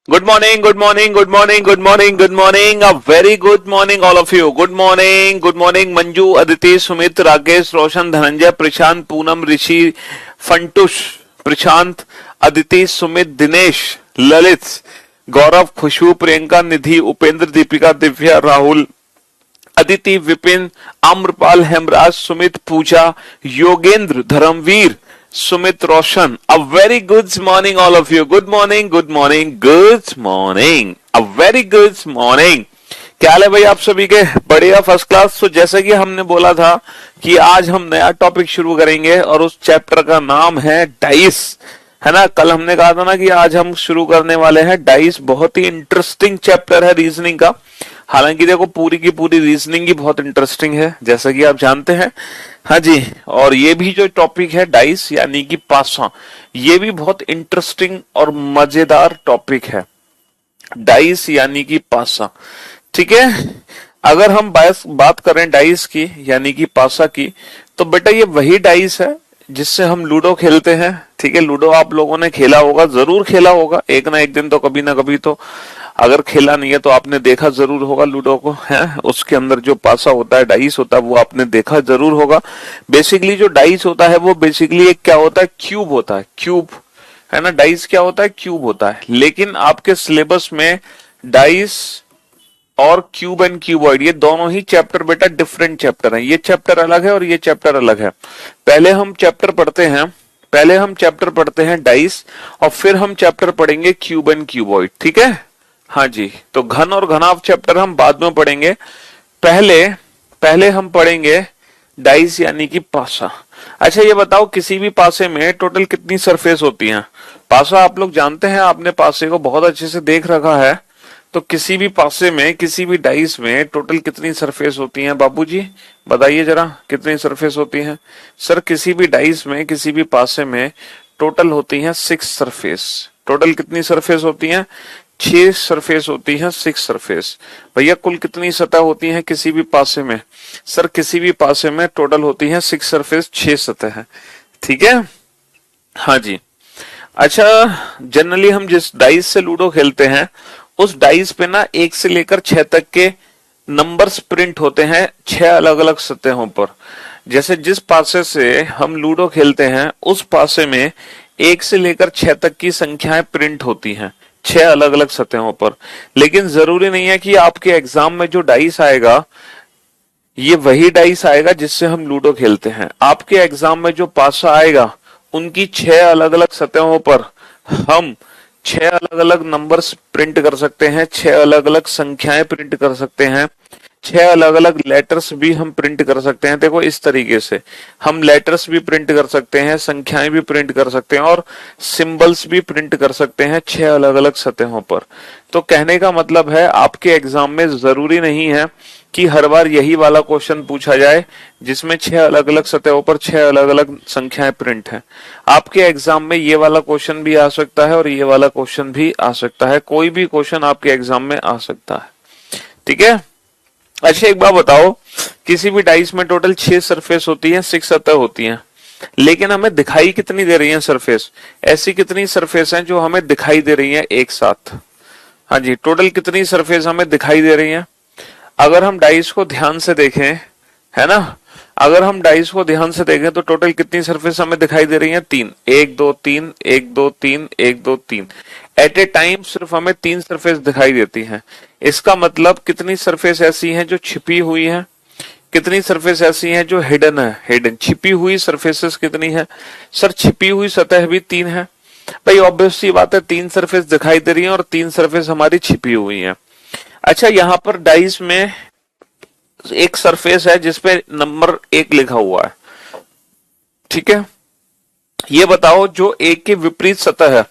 Good morning, good morning, good morning, good morning, good morning. A very good morning, all of you. Good morning, Manju, Aditi, Sumit, Rakesh, Roshan, Dhananjay, Prashant, Poonam, Rishi, Fantush, Prashant, Aditi, Sumit, Dinesh, Lalit, Gaurav, Khushbu, Priyanka, Nidhi, Upendra, Deepika, Divya, Rahul, Aditi Vipin Amrapal Hemraj Sumit Pooja Yogendra Dharamvir Sumit Roshan a very good morning all of you good morning good morning good morning a very good morning क्या हाल है भाई आप सभी के बढ़िया first class. तो जैसे कि हमने बोला था कि आज हम नया टॉपिक शुरू करेंगे और उस चैप्टर का नाम है डाइस, है ना। कल हमने कहा था ना कि आज हम शुरू करने वाले हैं डाइस। बहुत ही इंटरेस्टिंग चैप्टर है रीजनिंग का। हालांकि देखो पूरी की पूरी रीजनिंग ही बहुत इंटरेस्टिंग है जैसा कि आप जानते हैं। हाँ जी, और ये भी जो टॉपिक है डाइस यानी कि पासा, ये भी बहुत इंटरेस्टिंग और मजेदार टॉपिक है। डाइस यानी कि पासा, ठीक है। अगर हम बात करें डाइस की यानी कि पासा की, तो बेटा ये वही डाइस है जिससे हम लूडो खेलते हैं। ठीक है, लूडो आप लोगों ने खेला होगा, जरूर खेला होगा एक ना एक दिन तो, कभी ना कभी तो। अगर खेला नहीं है तो आपने देखा जरूर होगा लूडो को, है। उसके अंदर जो पासा होता है, डाइस होता है, वो आपने देखा जरूर होगा। बेसिकली जो डाइस होता है वो बेसिकली एक क्या होता है, क्यूब होता है, क्यूब, है ना। डाइस क्या होता है, क्यूब होता है। लेकिन आपके सिलेबस में डाइस और क्यूब एंड क्यूबॉइड ये दोनों ही चैप्टर बेटा डिफरेंट चैप्टर हैं। ये चैप्टर अलग है और ये चैप्टर अलग है। पहले हम चैप्टर पढ़ते हैं डाइस और फिर हम चैप्टर पढ़ेंगे क्यूब एंड क्यूबॉइड, ठीक है। हाँ जी, तो घन और घनाभ चैप्टर हम बाद में पढ़ेंगे। पहले पहले हम पढ़ेंगे डाइस यानी कि पासा। अच्छा ये बताओ, किसी भी पासे में टोटल कितनी सरफेस होती हैं? पासा आप लोग जानते हैं, आपने पासे को बहुत अच्छे से देख रखा है। तो किसी भी पासे में, किसी भी डाइस में टोटल कितनी सरफेस होती हैं बाबूजी? बताइए जरा, कितनी सरफेस होती हैं? सर किसी भी डाइस में, किसी भी पासे में टोटल होती हैं 6 सरफेस। टोटल कितनी सरफेस होती हैं? 6 सरफेस होती हैं, 6 सरफेस। भैया कुल कितनी सतह होती हैं किसी भी पासे में? सर किसी भी पासे में टोटल होती हैं 6 सरफेस, 6 सतह है, ठीक है। हाँ जी। अच्छा, जनरली हम जिस डाइस से लूडो खेलते हैं उस डाइस पे ना 1 से लेकर 6 तक के नंबर्स प्रिंट होते हैं 6 अलग अलग सतहों पर। जैसे जिस पासे से हम लूडो खेलते हैं उस पासे में 1 से लेकर 6 तक की संख्याएं प्रिंट होती हैं 6 अलग अलग सतहों पर। लेकिन जरूरी नहीं है कि आपके एग्जाम में जो डाइस आएगा ये वही डाइस आएगा जिससे हम लूडो खेलते हैं। आपके एग्जाम में जो पासा आएगा उनकी 6 अलग अलग सतहों पर हम 6 अलग अलग नंबर्स प्रिंट कर सकते हैं, 6 अलग अलग संख्याएं प्रिंट कर सकते हैं, 6 अलग अलग लेटर्स भी हम प्रिंट कर सकते हैं। देखो इस तरीके से हम लेटर्स भी प्रिंट कर सकते हैं, संख्याएं भी प्रिंट कर सकते हैं और सिंबल्स भी प्रिंट कर सकते हैं 6 अलग अलग सतहों पर। तो कहने का मतलब है आपके एग्जाम में जरूरी नहीं है कि हर बार यही वाला क्वेश्चन पूछा जाए जिसमें 6 अलग अलग सतहों पर 6 अलग अलग संख्याएं प्रिंट हैं। आपके एग्जाम में ये वाला क्वेश्चन भी आ सकता है और ये वाला क्वेश्चन भी आ सकता है। कोई भी क्वेश्चन आपके एग्जाम में आ सकता है, ठीक है। अच्छा एक बात बताओ, किसी भी डाइस में टोटल 6 सरफेस होती है, 6 सतह होती हैं, लेकिन हमें दिखाई कितनी दे रही है सरफेस? ऐसी कितनी सरफेस हैं जो हमें दिखाई दे रही है एक साथ? हाँ जी, टोटल कितनी सरफेस हमें दिखाई दे रही है? अगर हम डाइस को ध्यान से देखें, है ना, अगर हम डाइस को ध्यान से देखें तो टोटल कितनी सरफेस हमें दिखाई दे रही है? 3, 1 2 3, 1 2 3, 1 2 3। एट ए टाइम सिर्फ हमें 3 सरफेस दिखाई देती हैं। इसका मतलब कितनी सरफेस ऐसी हैं जो छिपी हुई हैं, कितनी सरफेस ऐसी हैं जो हिडन है? हिडन, छिपी हुई सरफेसेस कितनी है? सर छिपी हुई सतह भी 3 है। भाई ऑब्वियस सी बात है, 3 सरफेस दिखाई दे रही है और 3 सरफेस हमारी छिपी हुई है। अच्छा यहाँ पर डाइस में एक सरफेस है जिसपे नंबर 1 लिखा हुआ है, ठीक है। ये बताओ जो 1 के विपरीत सतह है,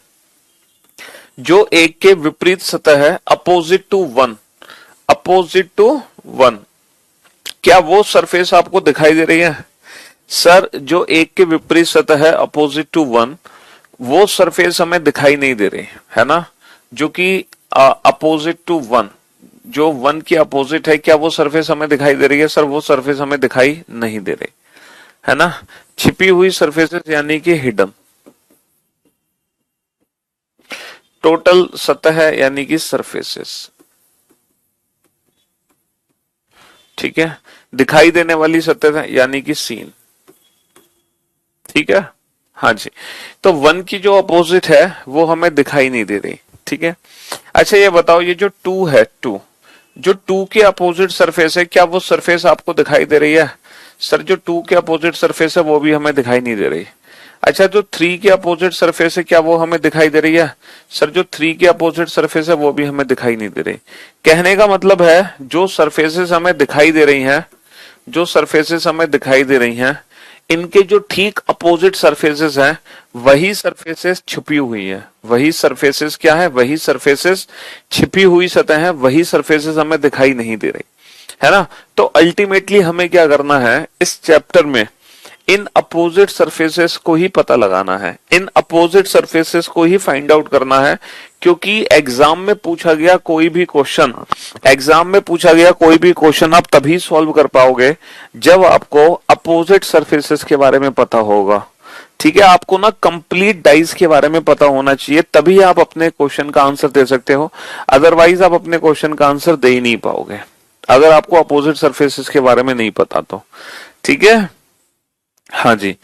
जो 1 के विपरीत सतह है, अपोजिट टू 1, अपोजिट टू 1, क्या वो सरफेस आपको दिखाई दे रही है? सर जो 1 के विपरीत सतह है अपोजिट टू 1, वो सरफेस हमें दिखाई नहीं दे रही, है ना। जो कि अपोजिट टू 1, जो 1 की अपोजिट है, क्या वो सरफेस हमें दिखाई दे रही है? सर वो सरफेस हमें दिखाई नहीं दे रही, है ना। छिपी हुई सरफेसेस यानी कि हिडन। टोटल सतह है यानी कि सरफेसेस, ठीक है। दिखाई देने वाली सतह है यानी कि सीन, ठीक है। हाँ जी, तो वन की जो अपोजिट है वो हमें दिखाई नहीं दे रही, ठीक है। अच्छा ये बताओ, ये जो टू है, टू जो टू के अपोजिट सरफेस है, क्या वो सरफेस आपको दिखाई दे रही है? सर जो टू के अपोजिट सरफेस है वो भी हमें दिखाई नहीं दे रही। अच्छा जो थ्री के अपोजिट सरफेस है क्या वो हमें दिखाई दे रही है? सर जो थ्री के अपोजिट सरफेस है वो भी हमें दिखाई नहीं दे रही। कहने का मतलब है जो सरफेसेस हमें दिखाई दे रही हैं, जो सरफेसेस हमें दिखाई दे रही हैं, इनके जो ठीक अपोजिट सरफेसेस हैं वही सरफेसेस छुपी हुई हैं। वही सरफेसेस क्या है? वही सरफेसेस छिपी हुई सतह है, वही सरफेसेस हमें दिखाई नहीं दे रही, है ना। तो अल्टीमेटली हमें क्या करना है इस चैप्टर में, इन अपोजिट सरफेसेस को ही पता लगाना है, इन अपोजिट सरफेसेस को ही फाइंड आउट करना है। क्योंकि एग्जाम में पूछा गया कोई भी क्वेश्चन, एग्जाम में पूछा गया कोई भी क्वेश्चन आप तभी सॉल्व कर पाओगे जब आपको अपोजिट सरफेसेस के बारे में पता होगा, ठीक है। आपको ना कंप्लीट डाइस के बारे में पता होना चाहिए, तभी आप अपने क्वेश्चन का आंसर दे सकते हो। अदरवाइज आप अपने क्वेश्चन का आंसर दे ही नहीं पाओगे अगर आपको अपोजिट सरफेसेस के बारे में नहीं पता तो, ठीक है। हाँ जी,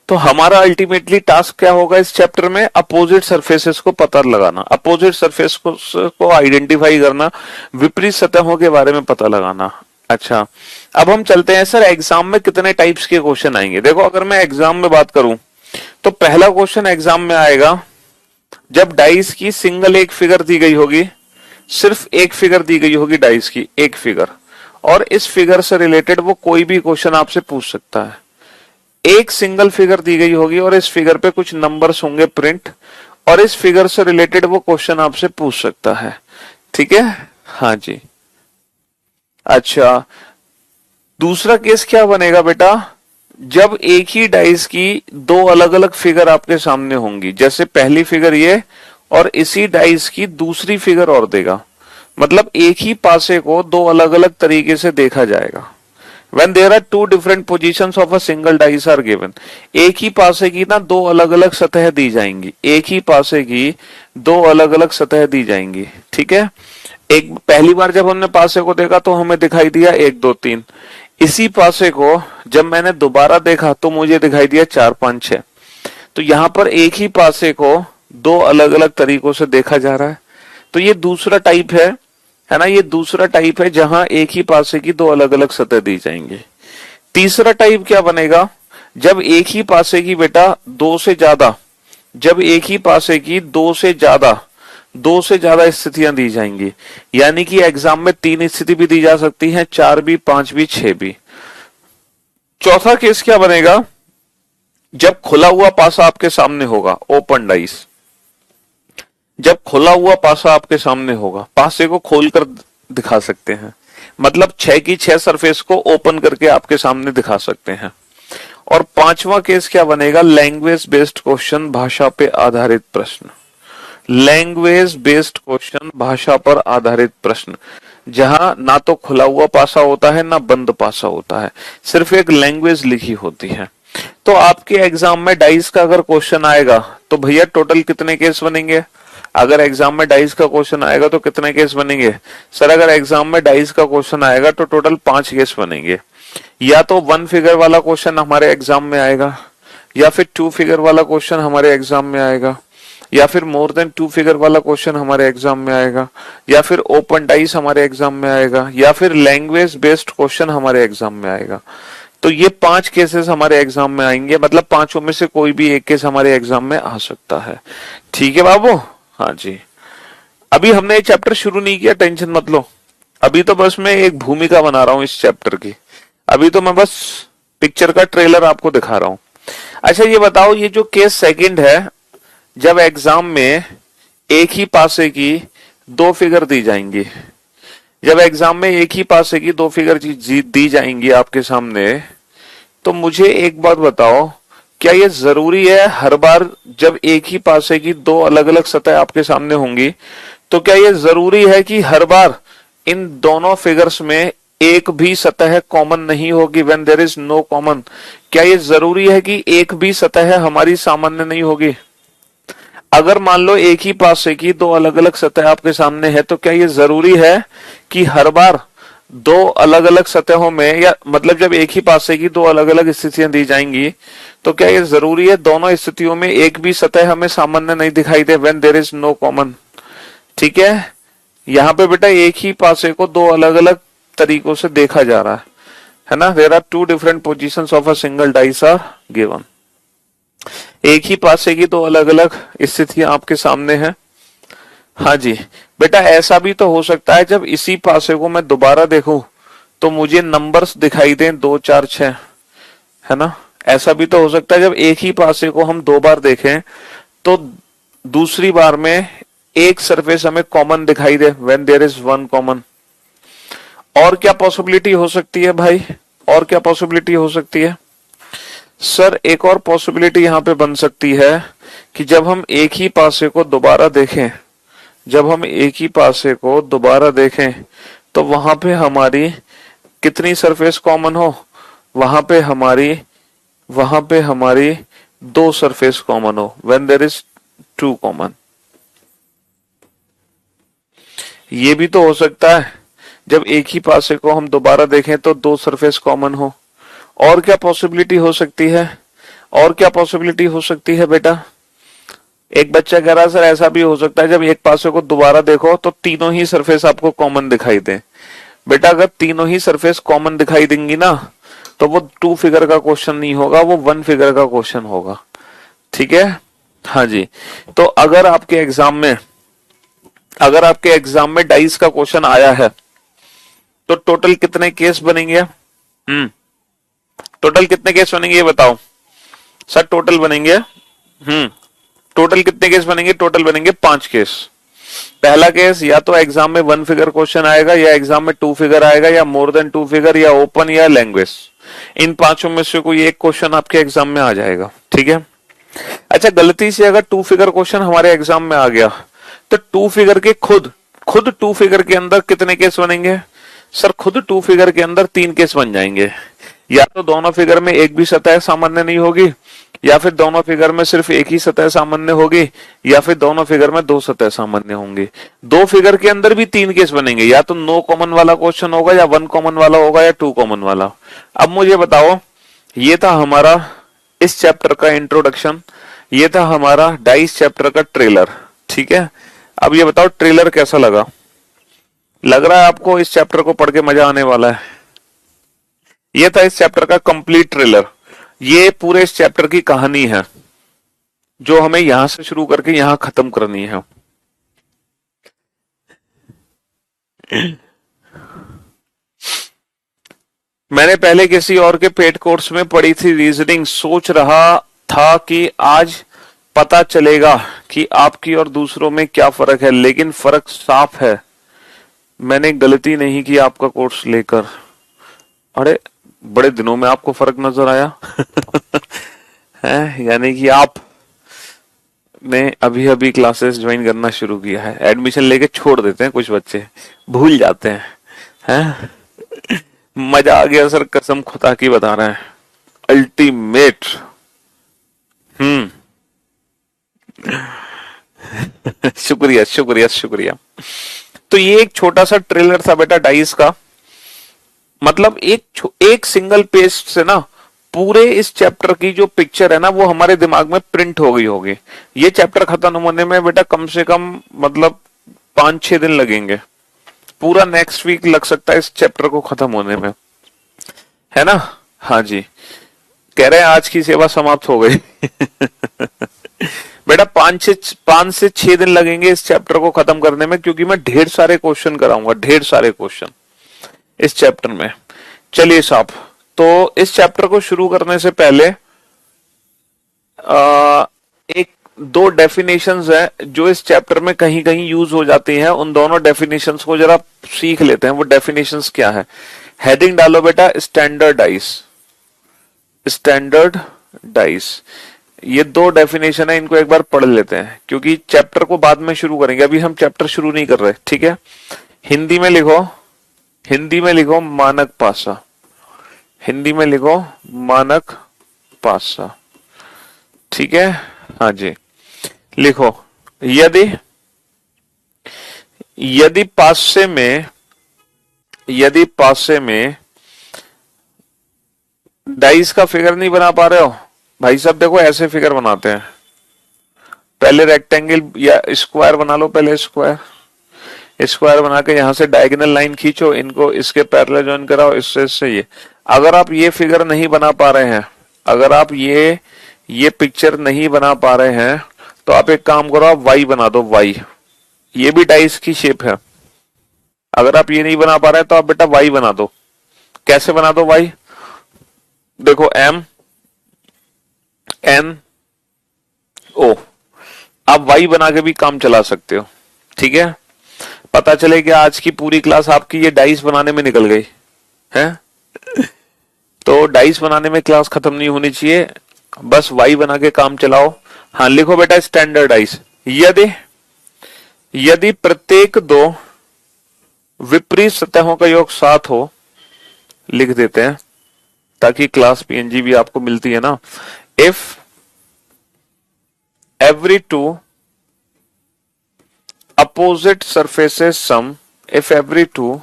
तो हमारा अल्टीमेटली टास्क क्या होगा इस चैप्टर में? अपोजिट सरफेसेस को पता लगाना, अपोजिट सरफेस को आइडेंटिफाई करना, विपरीत सतहों के बारे में पता लगाना। अच्छा अब हम चलते हैं, सर एग्जाम में कितने टाइप्स के क्वेश्चन आएंगे? देखो अगर मैं एग्जाम में बात करूं तो पहला क्वेश्चन एग्जाम में आएगा जब डाइस की सिंगल एक फिगर दी गई होगी, सिर्फ एक फिगर दी गई होगी डाइस की, एक फिगर, और इस फिगर से रिलेटेड वो कोई भी क्वेश्चन आपसे पूछ सकता है। एक सिंगल फिगर दी गई होगी और इस फिगर पे कुछ नंबर्स होंगे प्रिंट, और इस फिगर से रिलेटेड वो क्वेश्चन आपसे पूछ सकता है, ठीक है। हाँ जी। अच्छा दूसरा केस क्या बनेगा बेटा? जब एक ही डाइस की दो अलग अलग फिगर आपके सामने होंगी, जैसे पहली फिगर ये और इसी डाइस की दूसरी फिगर और देगा, मतलब एक ही पासे को दो अलग अलग तरीके से देखा जाएगा। When there are two different positions of a single dice are given, एक ही पासे की ना दो अलग अलग सतह दी जाएंगी, एक ही पासे की दो अलग अलग सतह दी जाएंगी, ठीक है। एक पहली बार जब हमने पासे को देखा तो हमें दिखाई दिया 1 2 3, इसी पासे को जब मैंने दोबारा देखा तो मुझे दिखाई दिया 4 5 6। तो यहां पर एक ही पासे को दो अलग अलग तरीकों से देखा जा रहा है, तो ये दूसरा टाइप है ना, ये दूसरा टाइप है जहां एक ही पासे की दो अलग अलग सतह दी जाएंगी। तीसरा टाइप क्या बनेगा? जब एक ही पासे की बेटा दो से ज्यादा, जब एक ही पासे की दो से ज्यादा स्थितियां दी जाएंगी, यानी कि एग्जाम में 3 स्थिति भी दी जा सकती है, 4 भी, 5 भी, 6 भी। चौथा केस क्या बनेगा? जब खुला हुआ पासा आपके सामने होगा, ओपन डाइस, जब खुला हुआ पासा आपके सामने होगा, पासे को खोलकर दिखा सकते हैं, मतलब 6 की 6 सरफेस को ओपन करके आपके सामने दिखा सकते हैं। और पांचवा केस क्या बनेगा? लैंग्वेज बेस्ड क्वेश्चन, भाषा पे आधारित प्रश्न, लैंग्वेज बेस्ड क्वेश्चन, भाषा पर आधारित प्रश्न, जहां ना तो खुला हुआ पासा होता है ना बंद पासा होता है, सिर्फ एक लैंग्वेज लिखी होती है। तो आपके एग्जाम में डाइस का अगर क्वेश्चन आएगा तो भैया टोटल कितने केस बनेंगे? अगर एग्जाम में डाइस का क्वेश्चन आएगा तो कितने केस बनेंगे? सर अगर एग्जाम में डाइस का क्वेश्चन आएगा तो टोटल 5 केस बनेंगे। या तो 1 फिगर वाला क्वेश्चन हमारे एग्जाम में आएगा, या फिर 2 फिगर वाला क्वेश्चन हमारे एग्जाम में आएगा, या फिर मोर देन 2 फिगर वाला क्वेश्चन हमारे एग्जाम में आएगा, या फिर ओपन डाइस हमारे एग्जाम में आएगा, या फिर लैंग्वेज बेस्ड क्वेश्चन हमारे एग्जाम में आएगा। तो ये 5 केसेस हमारे एग्जाम में आएंगे, मतलब पांचों में से कोई भी एक केस हमारे एग्जाम में आ सकता है, ठीक है बाबू। हाँ जी, अभी हमने ये चैप्टर शुरू नहीं किया, टेंशन मत लो, अभी तो बस मैं एक भूमिका बना रहा हूं इस चैप्टर की, अभी तो मैं बस पिक्चर का ट्रेलर आपको दिखा रहा हूं। अच्छा ये बताओ, ये जो केस सेकंड है, जब एग्जाम में एक ही पासे की 2 फिगर दी जाएंगी, जब एग्जाम में एक ही पासे की 2 फिगर दी जाएंगी आपके सामने, तो मुझे एक बात बताओ, क्या ये जरूरी है हर बार जब एक ही पासे की 2 अलग अलग सतह आपके सामने होंगी, तो क्या ये जरूरी है कि हर बार इन दोनों फिगर्स में एक भी सतह कॉमन नहीं होगी? When there is no common, क्या ये जरूरी है कि एक भी सतह हमारी सामान्य नहीं होगी? अगर मान लो एक ही पासे की दो अलग अलग सतह आपके सामने है, तो क्या ये जरूरी है कि हर बार दो अलग अलग सतहों में, या मतलब जब एक ही पासे की दो अलग अलग स्थितियां दी जाएंगी, तो क्या ये जरूरी है दोनों स्थितियों में एक भी सतह हमें सामान्य नहीं दिखाई दे, when there is no common? ठीक है, यहाँ पे बेटा एक ही पासे को दो अलग अलग तरीकों से देखा जा रहा है ना। There are two different positions of a single dice are given. एक ही पासे की दो अलग अलग स्थितियां आपके सामने है। हाँ जी बेटा, ऐसा भी तो हो सकता है जब इसी पासे को मैं दोबारा देखूं तो मुझे नंबर्स दिखाई दें 2 4 6, है ना। ऐसा भी तो हो सकता है जब एक ही पासे को हम दो बार देखें तो दूसरी बार में एक सरफेस हमें कॉमन दिखाई दे, when there is one common. और क्या पॉसिबिलिटी हो सकती है भाई, और क्या पॉसिबिलिटी हो सकती है? सर एक और पॉसिबिलिटी यहां पे बन सकती है कि जब हम एक ही पासे को दोबारा देखें, जब हम एक ही पासे को दोबारा देखें तो वहां पे हमारी कितनी सरफेस कॉमन हो? वहां पे हमारी दो सरफेस कॉमन हो, when there is two common. ये भी तो हो सकता है जब एक ही पासे को हम दोबारा देखें तो दो सरफेस कॉमन हो। और क्या पॉसिबिलिटी हो सकती है, और क्या पॉसिबिलिटी हो सकती है बेटा? एक बच्चा कह रहा है सर ऐसा भी हो सकता है जब एक पासे को दोबारा देखो तो तीनों ही सरफेस आपको कॉमन दिखाई दे। बेटा अगर तीनों ही सरफेस कॉमन दिखाई देंगी ना तो वो 2 फिगर का क्वेश्चन नहीं होगा, वो 1 फिगर का क्वेश्चन होगा। ठीक है, हाँ जी। तो अगर आपके एग्जाम में डाइस का क्वेश्चन आया है तो टोटल कितने केस बनेंगे? टोटल कितने केस बनेंगे ये बताओ सर। टोटल बनेंगे टोटल कितने केस बनेंगे? टोटल बनेंगे 5 केस। पहला केस या तो एग्जाम में 1 फिगर क्वेश्चन आएगा, या एग्जाम में 2 फिगर आएगा, या मोर देन 2 फिगर, या ओपन, या लैंग्वेज। इन पांचों में से कोई एक क्वेश्चन आपके एग्जाम में आ जाएगा। ठीक है, अच्छा गलती से अगर 2 फिगर क्वेश्चन हमारे एग्जाम में आ गया तो 2 फिगर के खुद 2 फिगर के अंदर कितने केस बनेंगे? सर खुद 2 फिगर के अंदर 3 केस बन जाएंगे। या तो दोनों फिगर में एक भी सतह सामान्य नहीं होगी, या फिर दोनों फिगर में सिर्फ एक ही सतह सामान्य होगी, या फिर दोनों फिगर में 2 सतह सामान्य होंगी। 2 फिगर के अंदर भी 3 केस बनेंगे, या तो नो कॉमन वाला क्वेश्चन होगा, या 1 कॉमन वाला होगा, या 2 कॉमन वाला। अब मुझे बताओ, ये था हमारा इस चैप्टर का इंट्रोडक्शन, ये था हमारा डाइस चैप्टर का ट्रेलर। ठीक है, अब ये बताओ ट्रेलर कैसा लगा? लग रहा है आपको इस चैप्टर को पढ़ के मजा आने वाला है? ये था इस चैप्टर का कंप्लीट ट्रेलर। ये पूरे इस चैप्टर की कहानी है जो हमें यहां से शुरू करके यहां खत्म करनी है। मैंने पहले किसी और के पेड कोर्स में पढ़ी थी रीजनिंग, सोच रहा था कि आज पता चलेगा कि आपकी और दूसरों में क्या फर्क है, लेकिन फर्क साफ है। मैंने गलती नहीं की आपका कोर्स लेकर। अरे बड़े दिनों में आपको फर्क नजर आया। है यानी कि आप ने अभी अभी क्लासेस ज्वाइन करना शुरू किया है। एडमिशन लेके छोड़ देते हैं कुछ बच्चे, भूल जाते हैं। मजा आ गया सर, कसम खुदा की बता रहे हैं, अल्टीमेट। शुक्रिया शुक्रिया शुक्रिया। तो ये एक छोटा सा ट्रेलर था बेटा डाइस का। मतलब एक सिंगल पेज से ना पूरे इस चैप्टर की जो पिक्चर है ना वो हमारे दिमाग में प्रिंट हो गई होगी। ये चैप्टर खत्म होने में बेटा कम से कम मतलब 5-6 दिन लगेंगे। पूरा नेक्स्ट वीक लग सकता है इस चैप्टर को खत्म होने में, है ना। हाँ जी, कह रहे हैं आज की सेवा समाप्त हो गई। बेटा 5 से 6 दिन लगेंगे इस चैप्टर को खत्म करने में, क्योंकि मैं ढेर सारे क्वेश्चन कराऊंगा, ढेर सारे क्वेश्चन इस चैप्टर में। चलिए साहब, तो इस चैप्टर को शुरू करने से पहले एक दो डेफिनेशंस है जो इस चैप्टर में कहीं कहीं यूज हो जाती हैं। उन दोनों डेफिनेशंस को जरा सीख लेते हैं। वो डेफिनेशंस क्या है? हेडिंग डालो बेटा, स्टैंडर्डाइज। स्टैंडर्डाइज, ये दो डेफिनेशन है, इनको एक बार पढ़ लेते हैं क्योंकि चैप्टर को बाद में शुरू करेंगे, अभी हम चैप्टर शुरू नहीं कर रहे। ठीक है, हिंदी में लिखो मानक पासा। हिंदी में लिखो मानक पासा। ठीक है, हाँ जी। लिखो, यदि यदि पासे में डाइस का फिगर नहीं बना पा रहे हो भाई साहब, देखो ऐसे फिगर बनाते हैं। पहले रेक्टेंगल या स्क्वायर बना लो, पहले स्क्वायर बना के यहां से डायगोनल लाइन खींचो, इनको इसके पैरेलल ज्वाइन कराओ, इससे ये। अगर आप ये फिगर नहीं बना पा रहे हैं, अगर आप ये पिक्चर नहीं बना पा रहे हैं, तो आप एक काम करो, आप वाई बना दो, वाई। ये भी डाइस की शेप है। अगर आप ये नहीं बना पा रहे हैं तो आप बेटा वाई बना दो। कैसे बना दो वाई? देखो एम एन ओ, आप वाई बना के भी काम चला सकते हो। ठीक है, पता चले कि आज की पूरी क्लास आपकी ये डाइस बनाने में निकल गई है, तो डाइस बनाने में क्लास खत्म नहीं होनी चाहिए, बस वाई बना के काम चलाओ। हाँ लिखो बेटा स्टैंडर्ड डाइस। यदि प्रत्येक दो विपरीत सतहों का योग 7 हो, लिख देते हैं ताकि क्लास पीएनजी भी आपको मिलती है ना। If every two opposite surfaces sum, if every two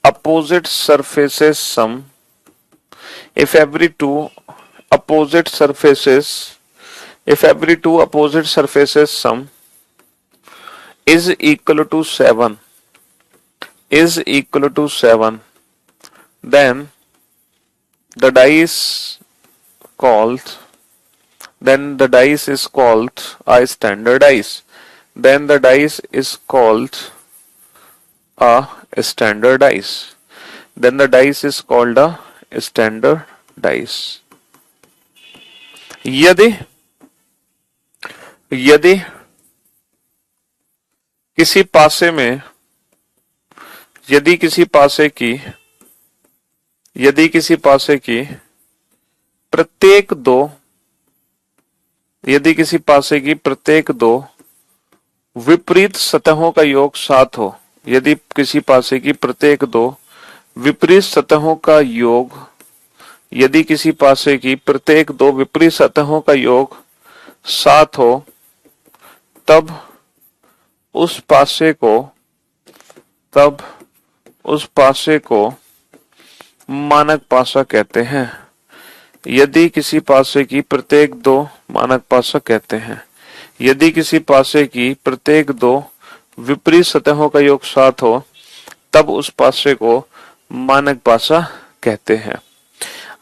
opposite surfaces sum, if every two opposite surfaces, if every two opposite surfaces sum is equal to 7, is equal to 7, then the dice called, then the dice is called a standard dice. Then the dice is called a standard dice. Then the dice is called a standard dice. यदि किसी पासे में, यदि किसी पासे की प्रत्येक दो, यदि किसी पासे की प्रत्येक दो विपरीत सतहों का योग 7 हो, यदि किसी पासे की प्रत्येक दो विपरीत सतहों का योग, यदि किसी पासे की प्रत्येक दो विपरीत सतहों का योग 7 हो, तब उस पासे को मानक पासा कहते हैं। यदि किसी पासे की प्रत्येक दो, मानक पासा कहते हैं, यदि किसी पासे की प्रत्येक दो विपरीत सतहों का योग 7 हो, तब उस पासे को मानक पासा कहते हैं।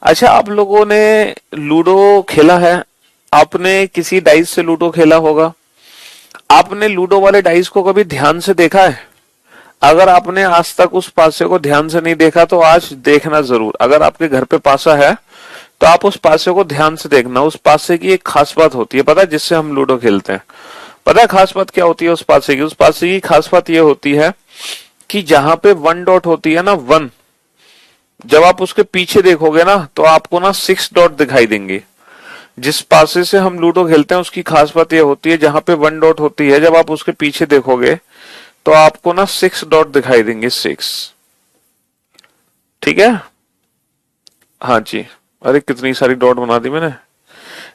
अच्छा, आप लोगों ने लूडो खेला है? आपने किसी डाइस से लूडो खेला होगा। आपने लूडो वाले डाइस को कभी ध्यान से देखा है? अगर आपने आज तक उस पासे को ध्यान से नहीं देखा तो आज देखना जरूर। अगर आपके घर पे पासा है तो आप उस पासे को ध्यान से देखना। उस पासे की एक खास बात होती है, पता है, जिससे हम लूडो खेलते हैं। पता है खास बात क्या होती है उस पासे की? उस पासे की खास बात यह होती है कि जहां पे 1 डॉट होती है ना, 1, जब आप उसके पीछे देखोगे ना तो आपको ना 6 डॉट दिखाई देंगे। जिस पासे से हम लूडो खेलते हैं उसकी खास बात यह होती है, जहां पे 1 डॉट होती है, जब आप उसके पीछे देखोगे तो आपको ना 6 डॉट दिखाई देंगे, 6। ठीक है, हाँ जी। अरे कितनी सारी डॉट बना दी मैंने।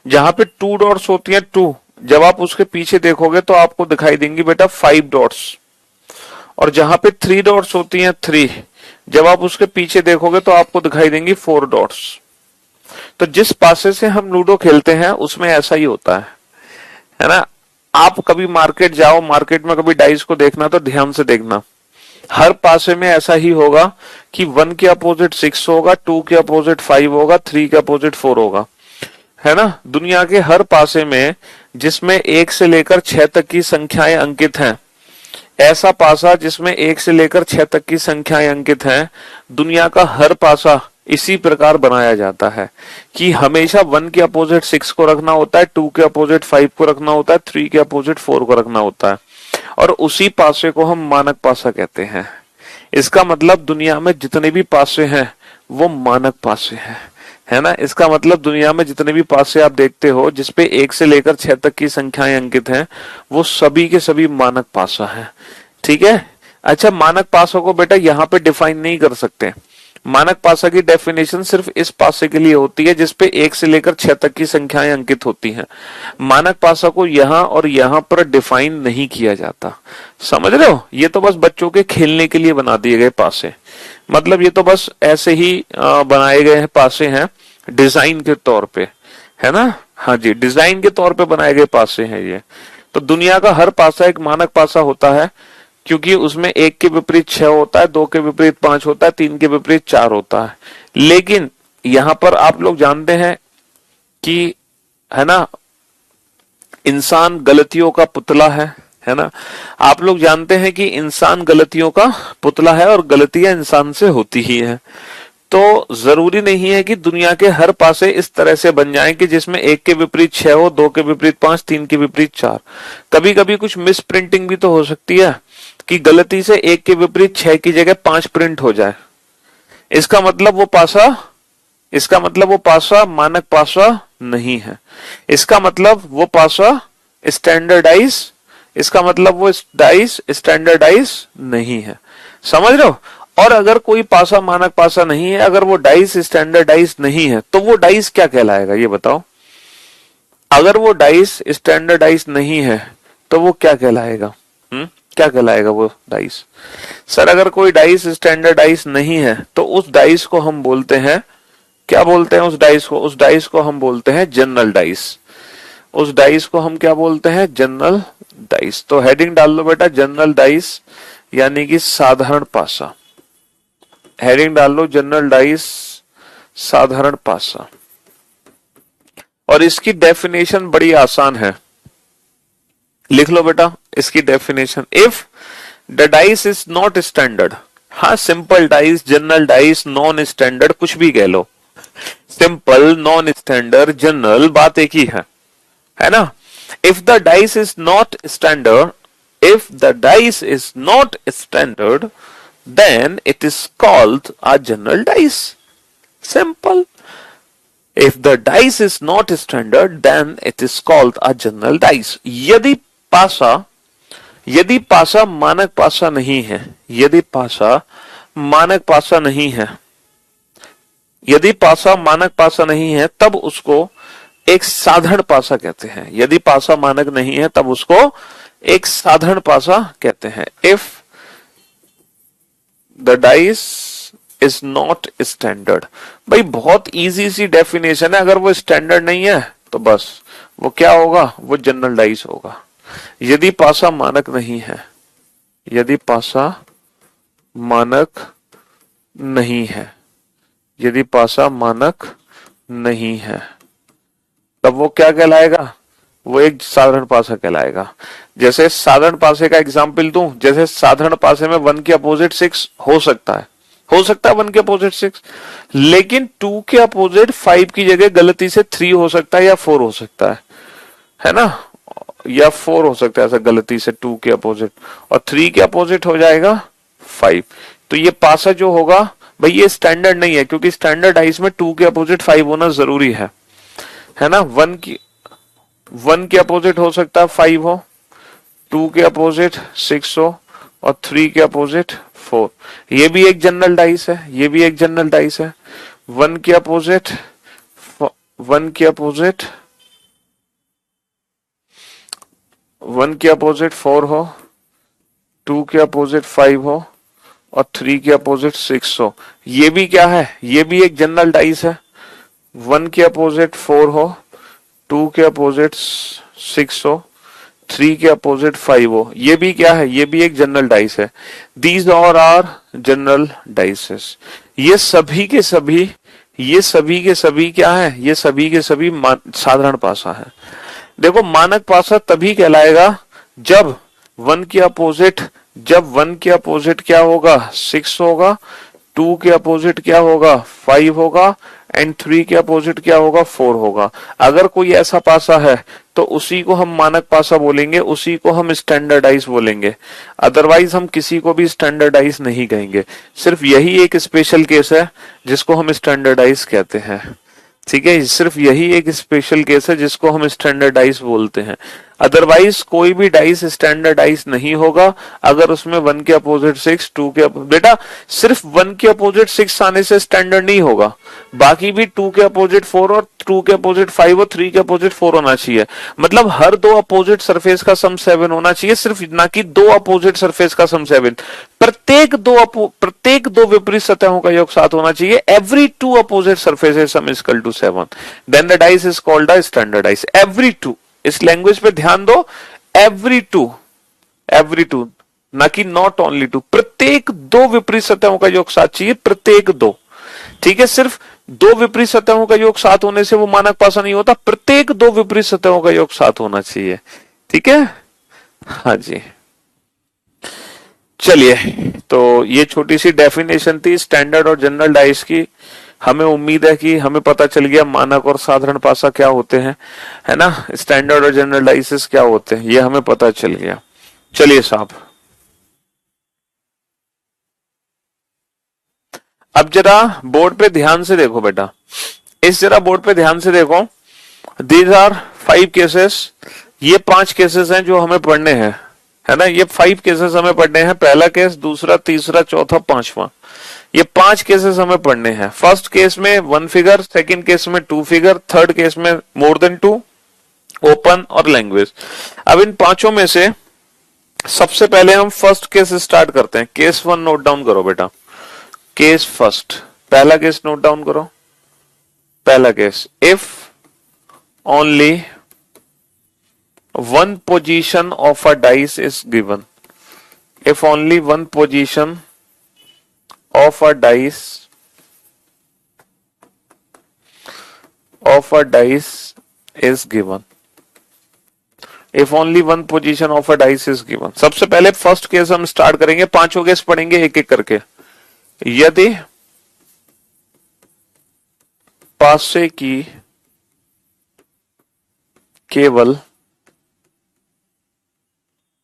जहां पे 2 डॉट्स होती हैं, 2, जब आप उसके पीछे देखोगे तो आपको दिखाई देंगी बेटा 5 डॉट्स। और जहां पे 3 डॉट्स होती हैं, 3, जब आप उसके पीछे देखोगे तो आपको दिखाई देंगी 4 डॉट्स। तो जिस पासे से हम लूडो खेलते हैं उसमें ऐसा ही होता है ना। आप कभी मार्केट जाओ, मार्केट में कभी डाइस को देखना तो ध्यान से देखना, हर पासे में ऐसा ही होगा कि 1 के अपोजिट 6 होगा, 2 के अपोजिट 5 होगा, 3 के अपोजिट 4 होगा, है ना। दुनिया के हर पासे में जिसमें 1 से लेकर 6 तक की संख्याएं अंकित हैं, ऐसा पासा जिसमें 1 से लेकर 6 तक की संख्याएं अंकित हैं, दुनिया का हर पासा इसी प्रकार बनाया जाता है कि हमेशा 1 के अपोजिट 6 को रखना होता है, 2 के अपोजिट 5 को रखना होता है, 3 के अपोजिट 4 को रखना होता है, और उसी पासे को हम मानक पासा कहते हैं। इसका मतलब दुनिया में जितने भी पासे हैं वो मानक पासे हैं, है ना। इसका मतलब दुनिया में जितने भी पासे आप देखते हो जिसपे 1 से लेकर 6 तक की संख्याएं अंकित हैं, वो सभी के सभी मानक पासा है। ठीक है। अच्छा, मानक पासों को बेटा यहाँ पे डिफाइन नहीं कर सकते, मानक पासा की डेफिनेशन सिर्फ इस पासे के लिए होती है जिसपे 1 से लेकर 6 तक की संख्याएं अंकित होती हैं। मानक पासा को यहां और यहां पर डिफाइन नहीं किया जाता। समझ रहे हो, ये तो बस बच्चों के खेलने के लिए बना दिए गए पासे, मतलब ये तो बस ऐसे ही बनाए गए हैं पासे हैं डिजाइन के तौर पे, है ना। हाँ जी, डिजाइन के तौर पे बनाए गए पासे हैं ये। तो दुनिया का हर पासा एक मानक पासा होता है, क्योंकि उसमें 1 के विपरीत 6 होता है, 2 के विपरीत 5 होता है, 3 के विपरीत 4 होता है। लेकिन यहां पर आप लोग जानते हैं कि, है ना, इंसान गलतियों का पुतला है ना। आप लोग जानते हैं कि इंसान गलतियों का पुतला है और गलतियां इंसान से होती ही है। तो जरूरी नहीं है कि दुनिया के हर पासे इस तरह से बन जाएं कि जिसमें 1 के विपरीत 6 हो, 2 के विपरीत 5, 3 के विपरीत 4। कभी कभी कुछ मिस प्रिंटिंग भी तो हो सकती है कि गलती से 1 के विपरीत 6 की जगह 5 प्रिंट हो जाए। इसका मतलब वो पासा मानक पासा नहीं है। इसका मतलब वो पासा स्टैंडर्डाइज इसका मतलब वो डाइस स्टैंडर्डाइज नहीं है। समझ रहे हो। और अगर कोई पासा मानक पासा नहीं है, अगर वो डाइस स्टैंडर्डाइज नहीं है, तो वो डाइस क्या कहलाएगा ये बताओ। अगर वो डाइस स्टैंडर्डाइज नहीं है तो वो क्या कहलाएगा? क्या कहलाएगा वो डाइस? सर अगर कोई डाइस स्टैंडर्डाइज नहीं है तो उस डाइस को हम बोलते हैं, क्या बोलते हैं उस डाइस को? उस डाइस को हम बोलते हैं जनरल डाइस। उस डाइस को हम क्या बोलते हैं? General dice. तो हेडिंग डाल लो बेटा, जनरल डाइस यानी कि साधारण पासा। हेडिंग डाल लो, जनरल डाइस साधारण पासा। और इसकी डेफिनेशन बड़ी आसान है, लिख लो बेटा इसकी definition. If the dice is not standard, हाँ simple dice, general dice, non standard, कुछ भी कह लो, सिंपल, नॉन स्टैंडर्ड, जनरल, बात एक ही है ना। If the dice is not standard, if the dice is not standard, then it is called a general dice. Simple. If the dice is not standard, then it is called a general dice. यदि पासा मानक पासा नहीं है, यदि पासा मानक पासा नहीं है, यदि पासा मानक पासा नहीं है, तब उसको एक साधारण पासा कहते हैं। यदि पासा मानक नहीं है तब उसको एक साधारण पासा कहते हैं। If the dice is not standard, भाई बहुत इजी सी डेफिनेशन है। अगर वो स्टैंडर्ड नहीं है तो बस वो क्या होगा? वो जनरल डाइस होगा। यदि पासा मानक नहीं है, यदि पासा मानक नहीं है, यदि पासा मानक नहीं है, तब वो क्या कहलाएगा? वो एक साधारण पासा कहलाएगा। जैसे साधारण पासे का एग्जाम्पल दूं, जैसे साधारण पासे में 1 के अपोजिट 6 हो सकता है 1 के अपोजिट 6, लेकिन 2 के अपोजिट 5 की जगह गलती से 3 हो सकता है या 4 हो सकता है ना, या 4 हो सकता है ऐसा गलती से 2 के अपोजिट, और 3 के अपोजिट हो जाएगा 5। तो ये पासा जो होगा भाई ये स्टैंडर्ड नहीं है, क्योंकि स्टैंडर्ड डाइस में 2 के अपोजिट 5 होना जरूरी है ना। 1 के अपोजिट हो सकता है 5 हो, 2 के अपोजिट 6 हो, और 3 के अपोजिट 4। ये भी एक जनरल डाइस है, ये भी एक जनरल डाइस है। 1 के अपोजिट 4 हो, 2 के अपोजिट 5 हो, और 3 के अपोजिट 6 हो। ये भी क्या है? ये भी एक जनरल डाइस है। 1 के अपोजिट 4 हो, 2 के अपोजिट 6 हो, 3 के अपोजिट 5 हो। ये भी क्या है? ये भी एक जनरल डाइस है। These all are general dices. ये सभी के सभी क्या है? ये सभी के सभी साधारण पासा है। देखो मानक पासा तभी कहलाएगा जब 1 के अपोजिट क्या होगा? 6 होगा, 2 के अपोजिट क्या होगा? 5 होगा, एंड 3 के अपोजिट क्या होगा? 4 होगा। अगर कोई ऐसा पासा है तो उसी को हम मानक पासा बोलेंगे, उसी को हम स्टैंडर्डाइज बोलेंगे। अदरवाइज हम किसी को भी स्टैंडर्डाइज नहीं कहेंगे। सिर्फ यही एक स्पेशल केस है जिसको हम स्टैंडर्डाइज कहते हैं। ठीक है, सिर्फ यही एक स्पेशल केस है जिसको हम स्टैंडर्डाइज बोलते हैं। अदरवाइज कोई भी डाइस स्टैंडर्ड डाइस नहीं होगा अगर उसमें 1 के अपोजिट 6, 2 के बेटा सिर्फ 1 के अपोजिट 6 आने से स्टैंडर्ड नहीं होगा, बाकी भी 2 के अपोजिट 4 और 2 के अपोजिट 5 और 3 के अपोजिट 4 होना चाहिए। मतलब हर दो अपोजिट सरफेस का सम 7 होना चाहिए, सिर्फ ना कि दो अपोजिट सरफेस का सम 7। प्रत्येक दो विपरीत सतहों का योग 7 होना चाहिए। Every two opposite surfaces sum is equal to 7, then the dice is called a standard dice. Every two, इस लैंग्वेज पे ध्यान दो, एवरी टू ना कि नॉट ओनली टू। प्रत्येक दो विपरीत सतहों का योग 7 चाहिए, प्रत्येक दो। ठीक है, सिर्फ दो विपरीत सतहों का योग 7 होने से वो मानक पासा नहीं होता, प्रत्येक दो विपरीत सतहों का योग 7 होना चाहिए। ठीक है, हाँ जी। चलिए, तो ये छोटी सी डेफिनेशन थी स्टैंडर्ड और जनरल डाइस की। हमें उम्मीद है कि हमें पता चल गया मानक और साधारण पासा क्या होते हैं, है ना, स्टैंडर्ड और जनरल डाइसेस क्या होते हैं, ये हमें पता चल गया। चलिए साहब, अब जरा बोर्ड पे ध्यान से देखो बेटा, इस जरा बोर्ड पे ध्यान से देखो। दीज आर 5 केसेस, ये 5 केसेस हैं जो हमें पढ़ने हैं, है ना। ये 5 केसेस हमें पढ़ने हैं, पहला केस, दूसरा, तीसरा, चौथा, पांचवा, ये 5 केसेस हमें पढ़ने हैं। फर्स्ट केस में 1 फिगर, सेकंड केस में 2 फिगर, थर्ड केस में मोर देन 2, ओपन और लैंग्वेज। अब इन पांचों में से सबसे पहले हम फर्स्ट केस स्टार्ट करते हैं। केस 1 नोट डाउन करो बेटा, केस फर्स्ट, पहला केस नोट डाउन करो। पहला case, if only one position of a dice is given, if only one position of a dice is given, if only one position of a dice is given। सबसे पहले first case हम start करेंगे, पांचों case पढ़ेंगे एक एक करके। यदि पासे की केवल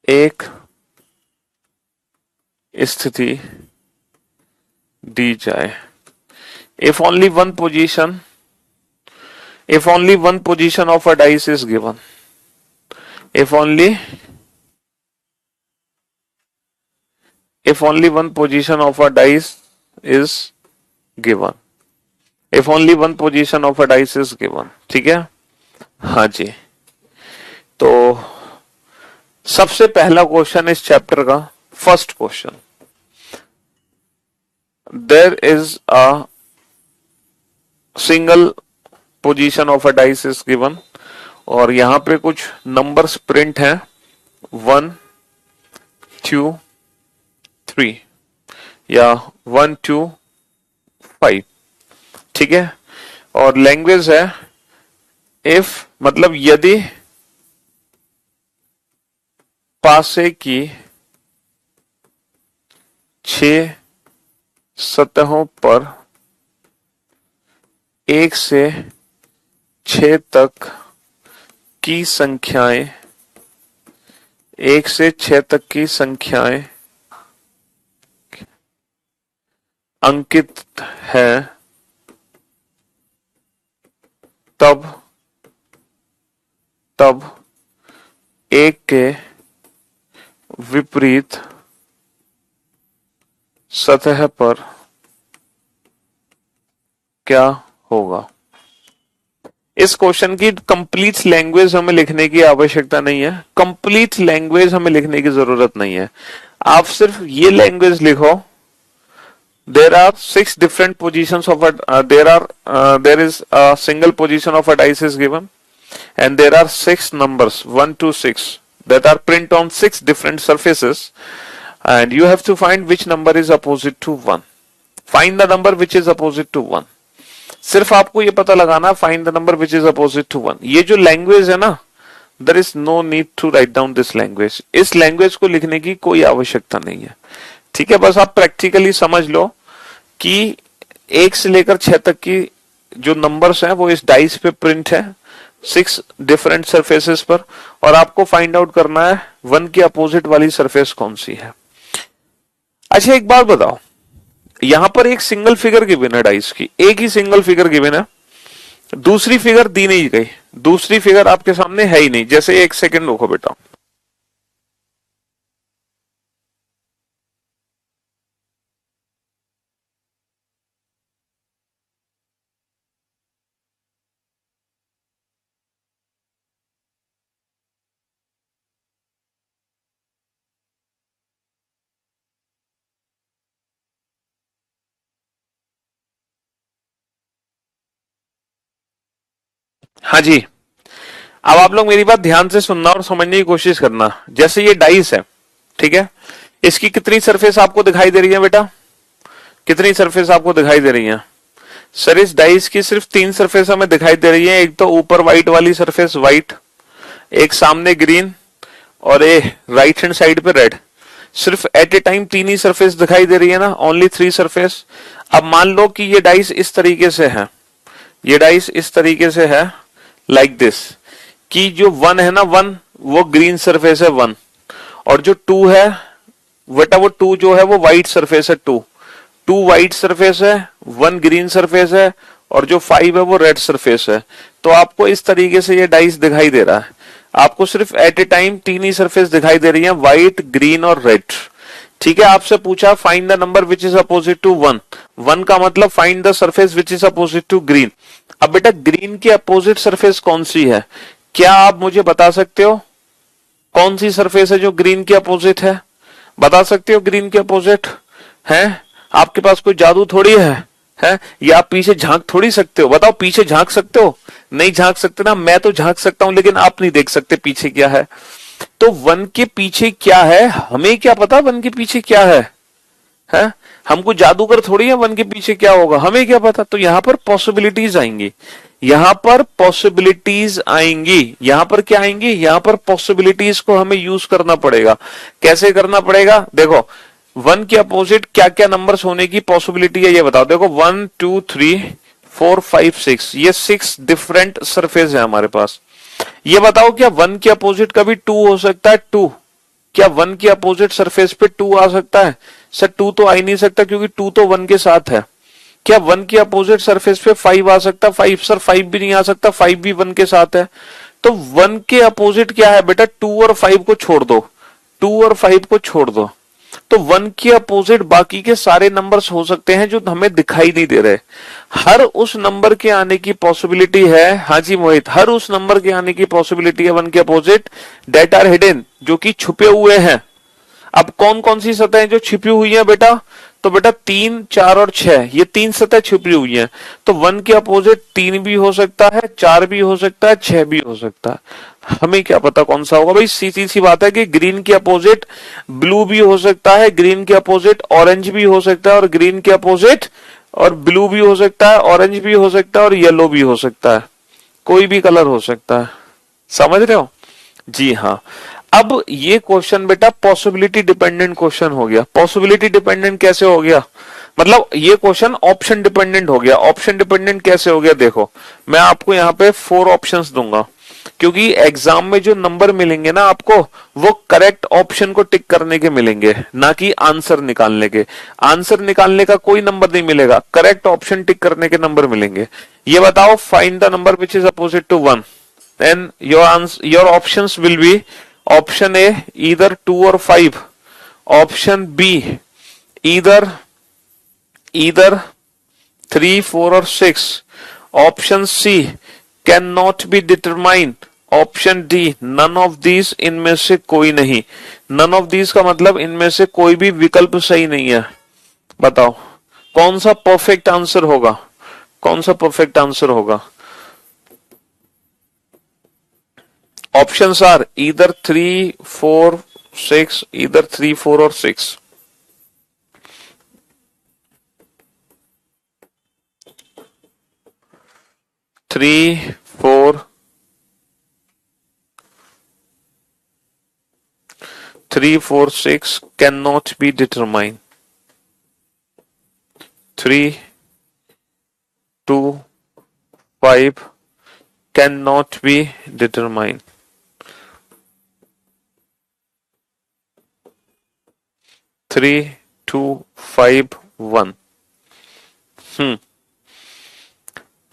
एक स्थिति दी जाए, if only one position of a dice is given, if only one position of a dice is given, if only one position of a dice is given। ठीक है, हाँ जी। तो सबसे पहला क्वेश्चन इस चैप्टर का, first question, there is a single position of a dice is given, और यहां पे कुछ नंबर्स प्रिंट हैं 1 2 3 या 1 2 5। ठीक है, और लैंग्वेज है इफ, मतलब यदि पासे की 6 सतहों पर 1 से 6 तक की संख्याएं, 1 से 6 तक की संख्याएं अंकित है, तब 1 के विपरीत सतह पर क्या होगा। इस क्वेश्चन की कंप्लीट लैंग्वेज हमें लिखने की आवश्यकता नहीं है, कंप्लीट लैंग्वेज हमें लिखने की जरूरत नहीं है। आप सिर्फ ये लैंग्वेज लिखो, there are 6 different positions of a there is a single position of a dice is given, and there are 6 numbers 1 to 6 that are print on 6 different surfaces, and you have to find which number is opposite to 1। find the number which is opposite to 1, सिर्फ आपको ये पता लगाना find the number which is opposite to 1। ये जो language है ना, there is no need to write down this language, इस लैंग्वेज को लिखने की कोई आवश्यकता नहीं है। ठीक है, बस आप प्रैक्टिकली समझ लो कि 1 से लेकर 6 तक की जो नंबर्स हैं वो इस डाइस पे प्रिंट है 6 डिफरेंट सरफेसेस पर, और आपको फाइंड आउट करना है 1 की अपोजिट वाली सरफेस कौन सी है। अच्छा, एक बात बताओ, यहां पर एक सिंगल फिगर गिवन है डाइस की, एक ही सिंगल फिगर गिवन है, दूसरी फिगर दी नहीं गई, दूसरी फिगर आपके सामने है ही नहीं। जैसे एक सेकंड रुको बेटा, हाँ जी। अब आप लोग मेरी बात ध्यान से सुनना और समझने की कोशिश करना। जैसे ये डाइस है, ठीक है, इसकी कितनी सरफेस आपको दिखाई दे रही है बेटा? कितनी सरफेस आपको दिखाई दे रही है? सर इस डाइस की सिर्फ 3 सरफेस हमें दिखाई दे रही है। एक तो ऊपर व्हाइट वाली सरफेस व्हाइट, एक सामने ग्रीन, और ए राइट हैंड साइड पे रेड। सिर्फ एट ए टाइम 3 ही सरफेस दिखाई दे रही है ना, ओनली 3 सरफेस। अब मान लो कि ये डाइस इस तरीके से है, ये डाइस इस तरीके से है, लाइक दिस, कि जो 1 है ना, 1 वो ग्रीन सरफेस है 1, और जो 2 है बेटा, वो 2 जो है वो व्हाइट सरफेस है 2, 2 व्हाइट सरफेस है, 1 ग्रीन सरफेस है, और जो 5 है वो रेड सरफेस है। तो आपको इस तरीके से ये डाइस दिखाई दे रहा है। आपको सिर्फ एट ए टाइम 3 ही सरफेस दिखाई दे रही है, व्हाइट, ग्रीन और रेड। ठीक है, आपसे पूछा find the number which is opposite to 1, 1 का मतलब find the surface which is opposite to green. अब बेटा ग्रीन की अपोजिट सरफेस कौन सी है? क्या आप मुझे बता सकते हो कौन सी सरफेस है जो ग्रीन की अपोजिट है? बता सकते हो ग्रीन के अपोजिट है? आपके पास कोई जादू थोड़ी है, या आप पीछे झांक थोड़ी सकते हो? बताओ, पीछे झांक सकते हो? नहीं झांक सकते ना। मैं तो झांक सकता हूं, लेकिन आप नहीं देख सकते पीछे क्या है। तो 1 के पीछे क्या है हमें क्या पता? 1 के पीछे क्या है? हमको जादूगर थोड़ी है 1 के पीछे क्या होगा, हमें क्या पता। तो यहां पर पॉसिबिलिटीज आएंगी, यहां पर पॉसिबिलिटीज आएंगी, यहां पर क्या आएंगी? यहां पर पॉसिबिलिटीज को हमें यूज करना पड़ेगा। कैसे करना पड़ेगा? देखो 1 के अपोजिट क्या क्या नंबर्स होने की पॉसिबिलिटी है ये बताओ। देखो 1 2 3 4 5 6, ये 6 डिफरेंट सरफेस है हमारे पास। ये बताओ क्या 1 के अपोजिट कभी 2 हो सकता है? 2, क्या 1 के अपोजिट सरफेस पे 2 आ सकता है? सर 2 तो आ ही नहीं सकता, क्योंकि 2 तो 1 के साथ है। क्या 1 के अपोजिट सरफेस पे 5 आ सकता? 5 सर 5 भी नहीं आ सकता, 5 भी 1 के साथ है। तो 1 के अपोजिट क्या है बेटा? 2 और 5 को छोड़ दो, 2 और 5 को छोड़ दो। तो 1 के अपोजिट बाकी के सारे नंबर्स हो सकते हैं जो हमें दिखाई नहीं दे रहे। हर उस नंबर के आने की पॉसिबिलिटी है, हाँ जी मोहित, हर उस नंबर के आने की पॉसिबिलिटी है 1 के अपोजिट डेट आर हिडन, जो कि छुपे हुए हैं। अब कौन कौन सी सतहें जो छिपी हुई हैं बेटा? तो बेटा 3 4 और 6, ये 3 सतह छिपी हुई हैं। तो 1 के अपोजिट 3 भी हो सकता है, 4 भी हो सकता है, 6 भी हो सकता है। हमें क्या पता कौन सा होगा भाई? सीधी सी बात है कि ग्रीन के अपोजिट ब्लू भी हो सकता है, ग्रीन के अपोजिट ऑरेंज भी हो सकता है, और ग्रीन के अपोजिट और ब्लू भी हो सकता है, ऑरेंज भी हो सकता है, और येलो भी हो सकता है। कोई भी कलर हो सकता है। समझ रहे हो? जी हाँ। अब ये क्वेश्चन बेटा पॉसिबिलिटी डिपेंडेंट क्वेश्चन हो गया। पॉसिबिलिटी डिपेंडेंट कैसे हो गया? मतलब ये क्वेश्चन ऑप्शन डिपेंडेंट हो गया। ऑप्शन डिपेंडेंट कैसे हो गया? देखो मैं आपको यहाँ पे 4 ऑप्शंस दूंगा, क्योंकि एग्जाम में जो नंबर मिलेंगे ना आपको, वो करेक्ट ऑप्शन को टिक करने के मिलेंगे, ना कि आंसर निकालने के। आंसर निकालने का कोई नंबर नहीं मिलेगा, करेक्ट ऑप्शन टिक करने के नंबर मिलेंगे। ये बताओ find the number which is opposite to 1, then your options will be option A either 2 or 5, option B either 3 4 or 6, option C cannot be determined, option D none of these, इनमें से कोई नहीं। None of these का मतलब इनमें से कोई भी विकल्प सही नहीं है। बताओ कौन सा परफेक्ट आंसर होगा? कौन सा परफेक्ट आंसर होगा? Options are either 3, 4, 6, either 3, 4 or 6. 3, 4, 3, 4, 6 cannot be determined. 3, 2, 5 cannot be determined. 3, 2, 5, 1.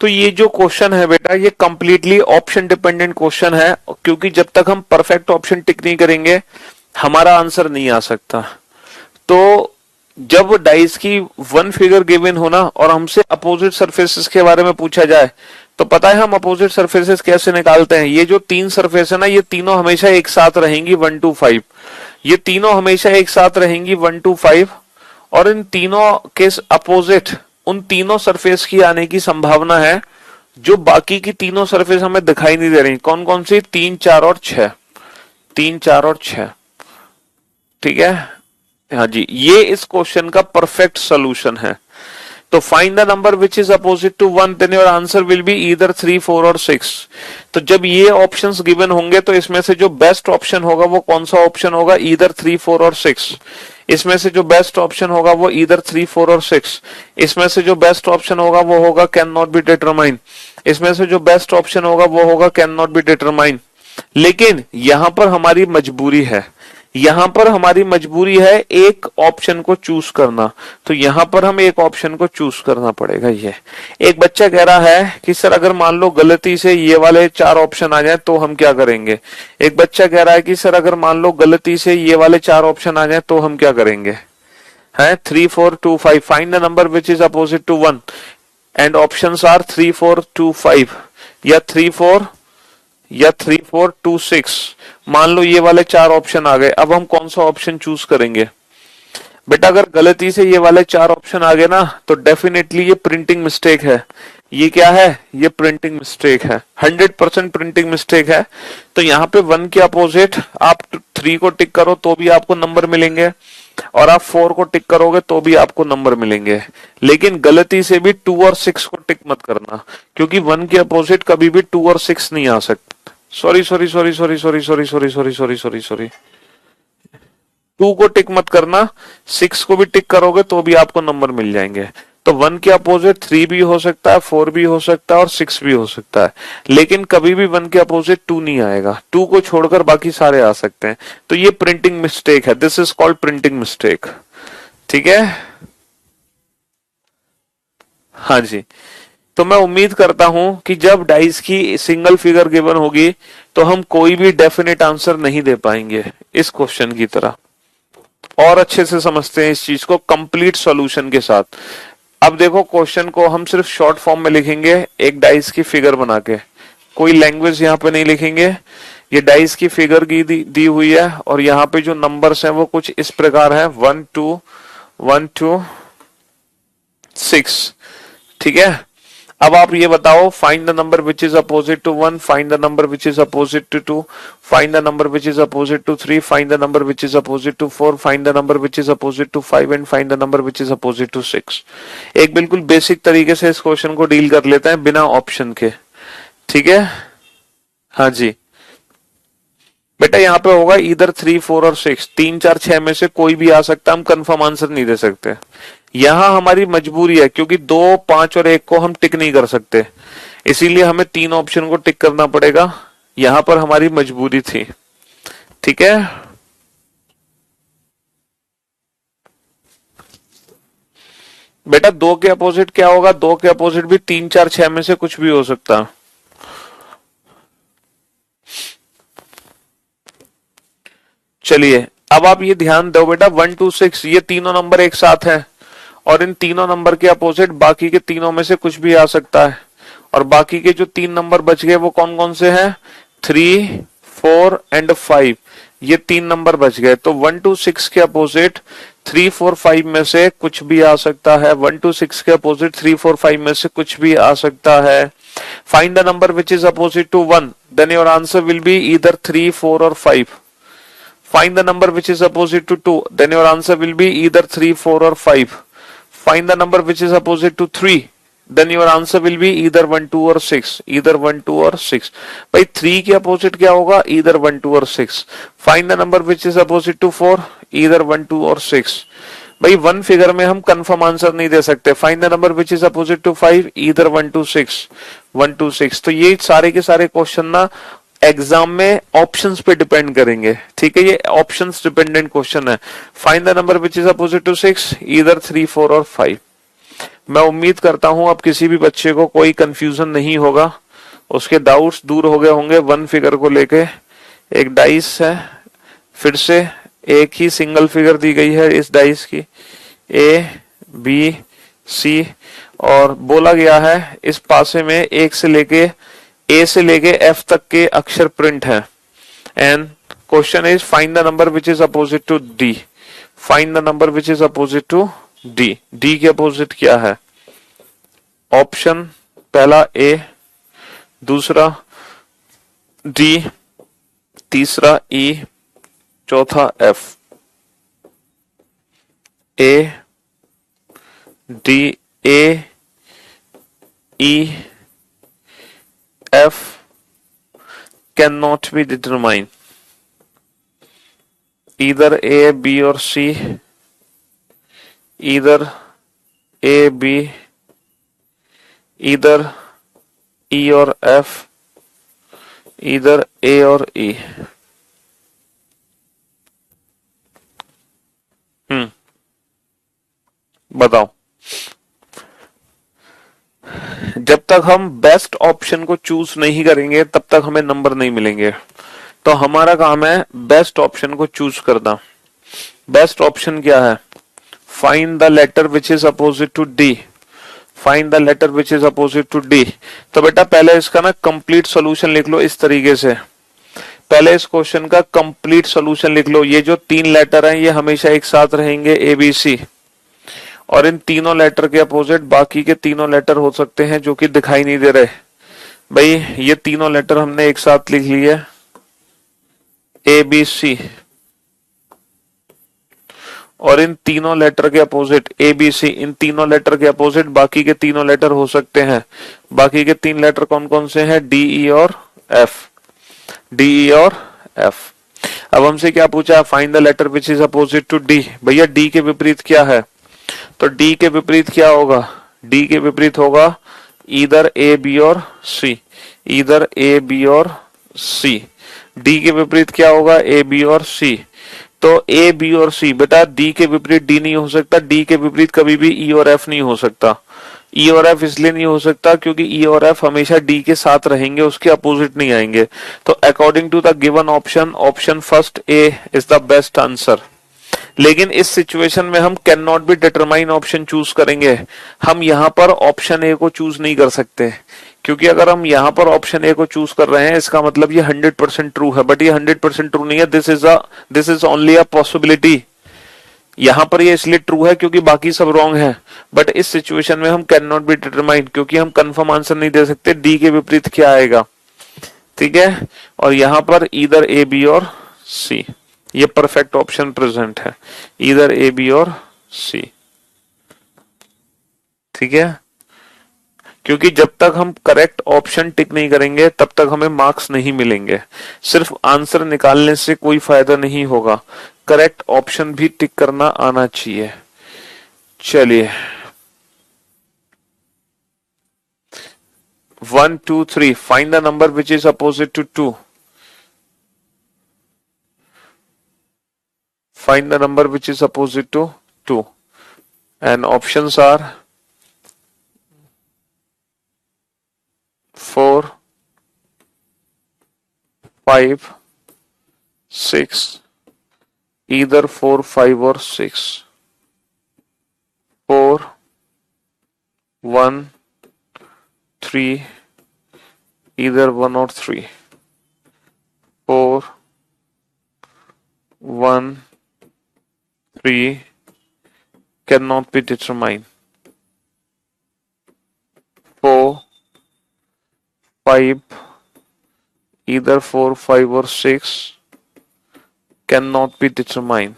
तो ये जो क्वेश्चन है बेटा ये कंप्लीटली ऑप्शन डिपेंडेंट क्वेश्चन है, क्योंकि जब तक हम परफेक्ट ऑप्शन टिक नहीं करेंगे हमारा आंसर नहीं आ सकता। तो जब डाइस की वन फिगर गिवन होना और हमसे अपोजिट सरफेसेस के बारे में पूछा जाए तो पता है हम अपोजिट सरफेसेस कैसे निकालते हैं। ये जो तीन सरफेस है ना, ये तीनों हमेशा एक साथ रहेंगी 1 2 5, ये तीनों हमेशा एक साथ रहेंगी 1 2 5, और इन तीनों के अपोजिट उन तीनों सरफेस की आने की संभावना है जो बाकी की तीनों सरफेस हमें दिखाई नहीं दे रही। कौन कौन सी? 3 4 और 6, 3 4 और 6, ठीक है। हाँ जी, ये इस क्वेश्चन का परफेक्ट सॉल्यूशन है। तो find the number which is opposite to 1, then your answer will be either 3 4 और 6। तो जब ये ऑप्शंस गिवन होंगे तो इसमें से जो बेस्ट ऑप्शन होगा वो कौन सा ऑप्शन होगा? ईदर 3 4 और 6। इसमें से जो बेस्ट ऑप्शन होगा वो ईदर 3 4 और 6। इसमें से जो बेस्ट ऑप्शन होगा वो होगा कैन नॉट बी डिटरमाइन। इसमें से जो बेस्ट ऑप्शन होगा वो होगा कैन नॉट बी डिटरमाइन। लेकिन यहां पर हमारी मजबूरी है, यहां पर हमारी मजबूरी है एक ऑप्शन को चूज करना। तो यहां पर हम एक ऑप्शन को चूज करना पड़ेगा। ये एक बच्चा कह रहा है कि सर अगर मान लो गलती से ये वाले 4 ऑप्शन आ जाए तो हम क्या करेंगे? एक बच्चा कह रहा है कि सर अगर मान लो गलती से ये वाले 4 ऑप्शन आ जाए तो हम क्या करेंगे? है 3 4 2 5, find the number which is opposite to 1 and options are 3 4 2 5 या 3 4 या 3 4 2 6। मान लो ये वाले 4 ऑप्शन आ गए, अब हम कौन सा ऑप्शन चूज करेंगे? बेटा अगर गलती से ये वाले 4 ऑप्शन आ गए ना तो डेफिनेटली ये प्रिंटिंग मिस्टेक है। ये क्या है? ये प्रिंटिंग मिस्टेक है, 100% प्रिंटिंग मिस्टेक है। तो यहाँ पे 1 के अपोजिट आप 3 को टिक करो तो भी आपको नंबर मिलेंगे, और आप 4 को टिक करोगे तो भी आपको नंबर मिलेंगे। लेकिन गलती से भी 2 और 6 को टिक मत करना, क्योंकि 1 के अपोजिट कभी भी 2 और 6 नहीं आ सकते। Sorry sorry sorry sorry sorry sorry sorry sorry sorry sorry sorry 2 को टिक मत करना, 6 को भी टिक करोगे तो भी आपको नंबर मिल जाएंगे। तो 1 के अपोजिट 3 भी हो सकता है, 4 भी हो सकता है और 6 भी हो सकता है, लेकिन कभी भी 1 के अपोजिट 2 नहीं आएगा। 2 को छोड़कर बाकी सारे आ सकते हैं। तो ये प्रिंटिंग मिस्टेक है, this is called printing mistake, ठीक है। हाँ जी, तो मैं उम्मीद करता हूं कि जब डाइस की सिंगल फिगर गिवन होगी तो हम कोई भी डेफिनेट आंसर नहीं दे पाएंगे इस क्वेश्चन की तरह, और अच्छे से समझते हैं इस चीज को कंप्लीट सॉल्यूशन के साथ। अब देखो क्वेश्चन को हम सिर्फ शॉर्ट फॉर्म में लिखेंगे, एक डाइस की फिगर बना के, कोई लैंग्वेज यहाँ पे नहीं लिखेंगे। ये डाइस की फिगर दी हुई है और यहाँ पे जो नंबर्स हैं वो कुछ इस प्रकार है 1 2 1 2 6, ठीक है। अब आप ये बताओ, find the number which is opposite to 1, find the number which is opposite to 2, find the number which is opposite to 3, find the number which is opposite to 4, find the number which is opposite to 5 and find the number which is opposite to 6। एक बिल्कुल basic तरीके से इस question को deal कर लेते हैं बिना ऑप्शन के, ठीक है। हाँ जी बेटा, यहाँ पे होगा इधर 3 4 और 6, 3 4 6 में से कोई भी आ सकता है, हम कंफर्म आंसर नहीं दे सकते। यहां हमारी मजबूरी है क्योंकि 2 5 और 1 को हम टिक नहीं कर सकते, इसीलिए हमें 3 ऑप्शन को टिक करना पड़ेगा। यहां पर हमारी मजबूरी थी, ठीक है। बेटा 2 के अपोजिट क्या होगा? 2 के अपोजिट भी 3 4 6 में से कुछ भी हो सकता है। चलिए अब आप ये ध्यान दो बेटा, 1 2 6 ये तीनों नंबर एक साथ हैं और इन तीनों नंबर के अपोजिट बाकी के तीनों में से कुछ भी आ सकता है, और बाकी के जो 3 नंबर बच गए वो कौन कौन से हैं? 3 4 एंड 5, ये 3 नंबर बच गए। तो 1 2 6 के अपोजिट 3 4 5 में से कुछ भी आ सकता है, 1 2 6 के अपोजिट 3 4 5 में से कुछ भी आ सकता है। Find the number which is opposite to 1, then your answer will be either 3 4 और 5। Find the number which is opposite to 2, then your answer will be either 3 4 or 5. Find the number which is opposite to 3, then your answer will be either 1 2 or 6, either 1 2 or 6। भाई 3 के अपोजिट क्या होगा? either 1 2 or 6। Find the number which is opposite to 4, either 1 2 or 6। भाई 1 figure में हम confirm answer नहीं दे सकते। Find the number which is opposite to 5, either 1 2 6, 1 2 6। तो ये सारे के सारे क्वेश्चन ना एग्जाम में ऑप्शंस पे डिपेंड करेंगे, ठीक है। ये ऑप्शंस डिपेंडेंट क्वेश्चन है। Find the number which is opposite to 6, either 3 4 और 5। मैं उम्मीद करता हूं अब किसी भी बच्चे को कोई कंफ्यूजन नहीं होगा, उसके डाउट्स दूर हो गए होंगे वन फिगर को लेके। एक डाइस है, फिर से एक ही सिंगल फिगर दी गई है इस डाइस की, ए बी सी, और बोला गया है इस पासे में एक से लेके ए से लेके एफ तक के अक्षर प्रिंट है। And question is find the number which is opposite to D. Find the number which is opposite to D. D के अपोजिट क्या है? ऑप्शन पहला ए, दूसरा डी, तीसरा ई, चौथा F. A D, A E F can not be determine, either A, B or C, either A, B, either E or F, either A or E। बताओ। जब तक हम बेस्ट ऑप्शन को चूज नहीं करेंगे तब तक हमें नंबर नहीं मिलेंगे। तो हमारा काम है बेस्ट ऑप्शन को चूज करना। बेस्ट ऑप्शन क्या है? Find the letter which is opposite to D. Find the letter which is opposite to D. तो बेटा पहले इसका ना कंप्लीट सॉल्यूशन लिख लो इस तरीके से। पहले इस क्वेश्चन का कंप्लीट सॉल्यूशन लिख लो। ये जो तीन लेटर हैं ये हमेशा एक साथ रहेंगे, ए बी सी, और इन तीनों लेटर के अपोजिट बाकी के तीनों लेटर हो सकते हैं जो कि दिखाई नहीं दे रहे। भाई ये तीनों लेटर हमने एक साथ लिख लिए, ए बी सी, और इन तीनों लेटर के अपोजिट ए बी सी, इन तीनों लेटर के अपोजिट बाकी के तीनों लेटर हो सकते हैं। बाकी के तीन लेटर कौन कौन से हैं? डी, ई और एफ। डी, ई और एफ। अब हमसे क्या पूछा? Find the letter which is opposite to D. भैया डी के विपरीत क्या है? तो डी के विपरीत क्या होगा? डी के विपरीत होगा इधर ए बी और सी, इधर ए बी और सी। डी के विपरीत क्या होगा? ए बी और सी। तो ए बी और सी, बेटा डी के विपरीत डी नहीं हो सकता, डी के विपरीत कभी भी ई और एफ नहीं हो सकता। ई और एफ इसलिए नहीं हो सकता क्योंकि ई और एफ हमेशा डी के साथ रहेंगे, उसके अपोजिट नहीं आएंगे। तो according to the given option, option first A is the best answer. लेकिन इस सिचुएशन में हम can not be determine option choose करेंगे। हम यहां पर ऑप्शन ए को चूज नहीं कर सकते, क्योंकि अगर हम यहां पर ऑप्शन ए को चूज कर रहे हैं इसका मतलब ये 100% ट्रू है, बट ये 100% ट्रू नहीं है। This is only a possibility. यहां पर ये इसलिए ट्रू है क्योंकि बाकी सब रॉन्ग है, बट इस सिचुएशन में हम कैन नॉट बी डिटरमाइन, क्योंकि हम कंफर्म आंसर नहीं दे सकते डी के विपरीत क्या आएगा। ठीक है, और यहां पर इधर ए बी और सी, ये परफेक्ट ऑप्शन प्रेजेंट है, इधर ए बी और सी। ठीक है, क्योंकि जब तक हम करेक्ट ऑप्शन टिक नहीं करेंगे तब तक हमें मार्क्स नहीं मिलेंगे। सिर्फ आंसर निकालने से कोई फायदा नहीं होगा, करेक्ट ऑप्शन भी टिक करना आना चाहिए। चलिए 1 2 3 find the number which is opposite to 2। Find the number which is opposite to 2, and options are 4, 5, 6, either 4, 5 or 6, 4, 1, 3, either 1 or 3, 4, 1, 3 cannot be determined, 4, 5, either 4, 5 or 6 cannot be determined।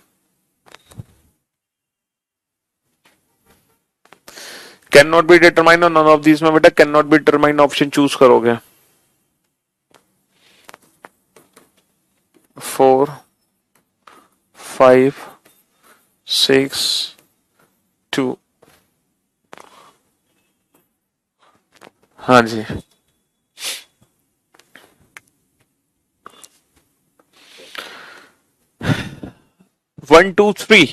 Can not be determine और none of these में बेटा can not be determine option choose करोगे। 4, 5, 6, 2। हाँ जी, one two three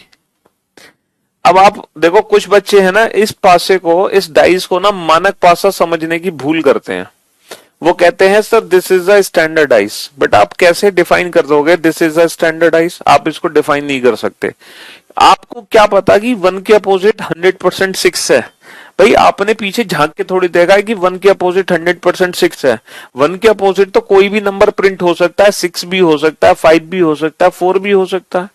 अब आप देखो कुछ बच्चे हैं ना इस पासे को, इस डाइस को ना मानक पासा समझने की भूल करते हैं। वो कहते हैं sir this is a standard dice, but आप कैसे डिफाइन कर दोगे this is a standard dice? आप इसको डिफाइन नहीं कर सकते। आपको क्या पता कि वन के अपोजिट 100% सिक्स है? भाई आपने पीछे झांक के थोड़ी देखा है कि वन के अपोजिट 100% सिक्स है। वन के अपोजिट तो कोई भी नंबर प्रिंट हो सकता है, सिक्स भी हो सकता है, फाइव भी हो सकता है, फोर भी हो सकता है।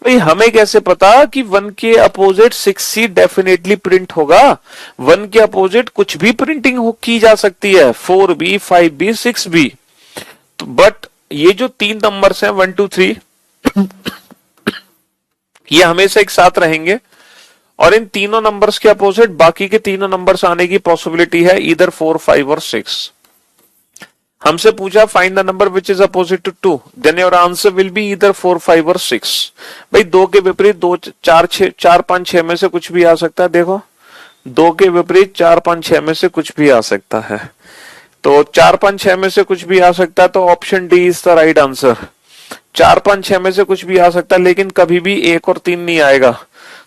भाई हमें कैसे पता कि वन के अपोजिट सिक्स ही डेफिनेटली प्रिंट होगा? वन के अपोजिट कुछ भी प्रिंटिंग हो की जा सकती है, फोर भी, फाइव भी, सिक्स भी। तो बट ये जो तीन नंबर्स हैं 1 2 3, ये हमेशा एक साथ रहेंगे और इन तीनों नंबर्स के अपोजिट बाकी के तीनों नंबर्स आने की पॉसिबिलिटी है, इधर 4 5 और 6। हमसे पूछा find the number which is opposite to 2, then your answer will be either 4 5 और 6। भाई दो के विपरीत दो, चार, छह, चार पांच छह में से कुछ भी आ सकता है। देखो दो के विपरीत चार पांच छह में से कुछ भी आ सकता है, तो चार पांच छह में से कुछ भी आ सकता है, तो option D is the right answer. चार पांच छह में से कुछ भी आ सकता है लेकिन कभी भी एक और तीन नहीं आएगा,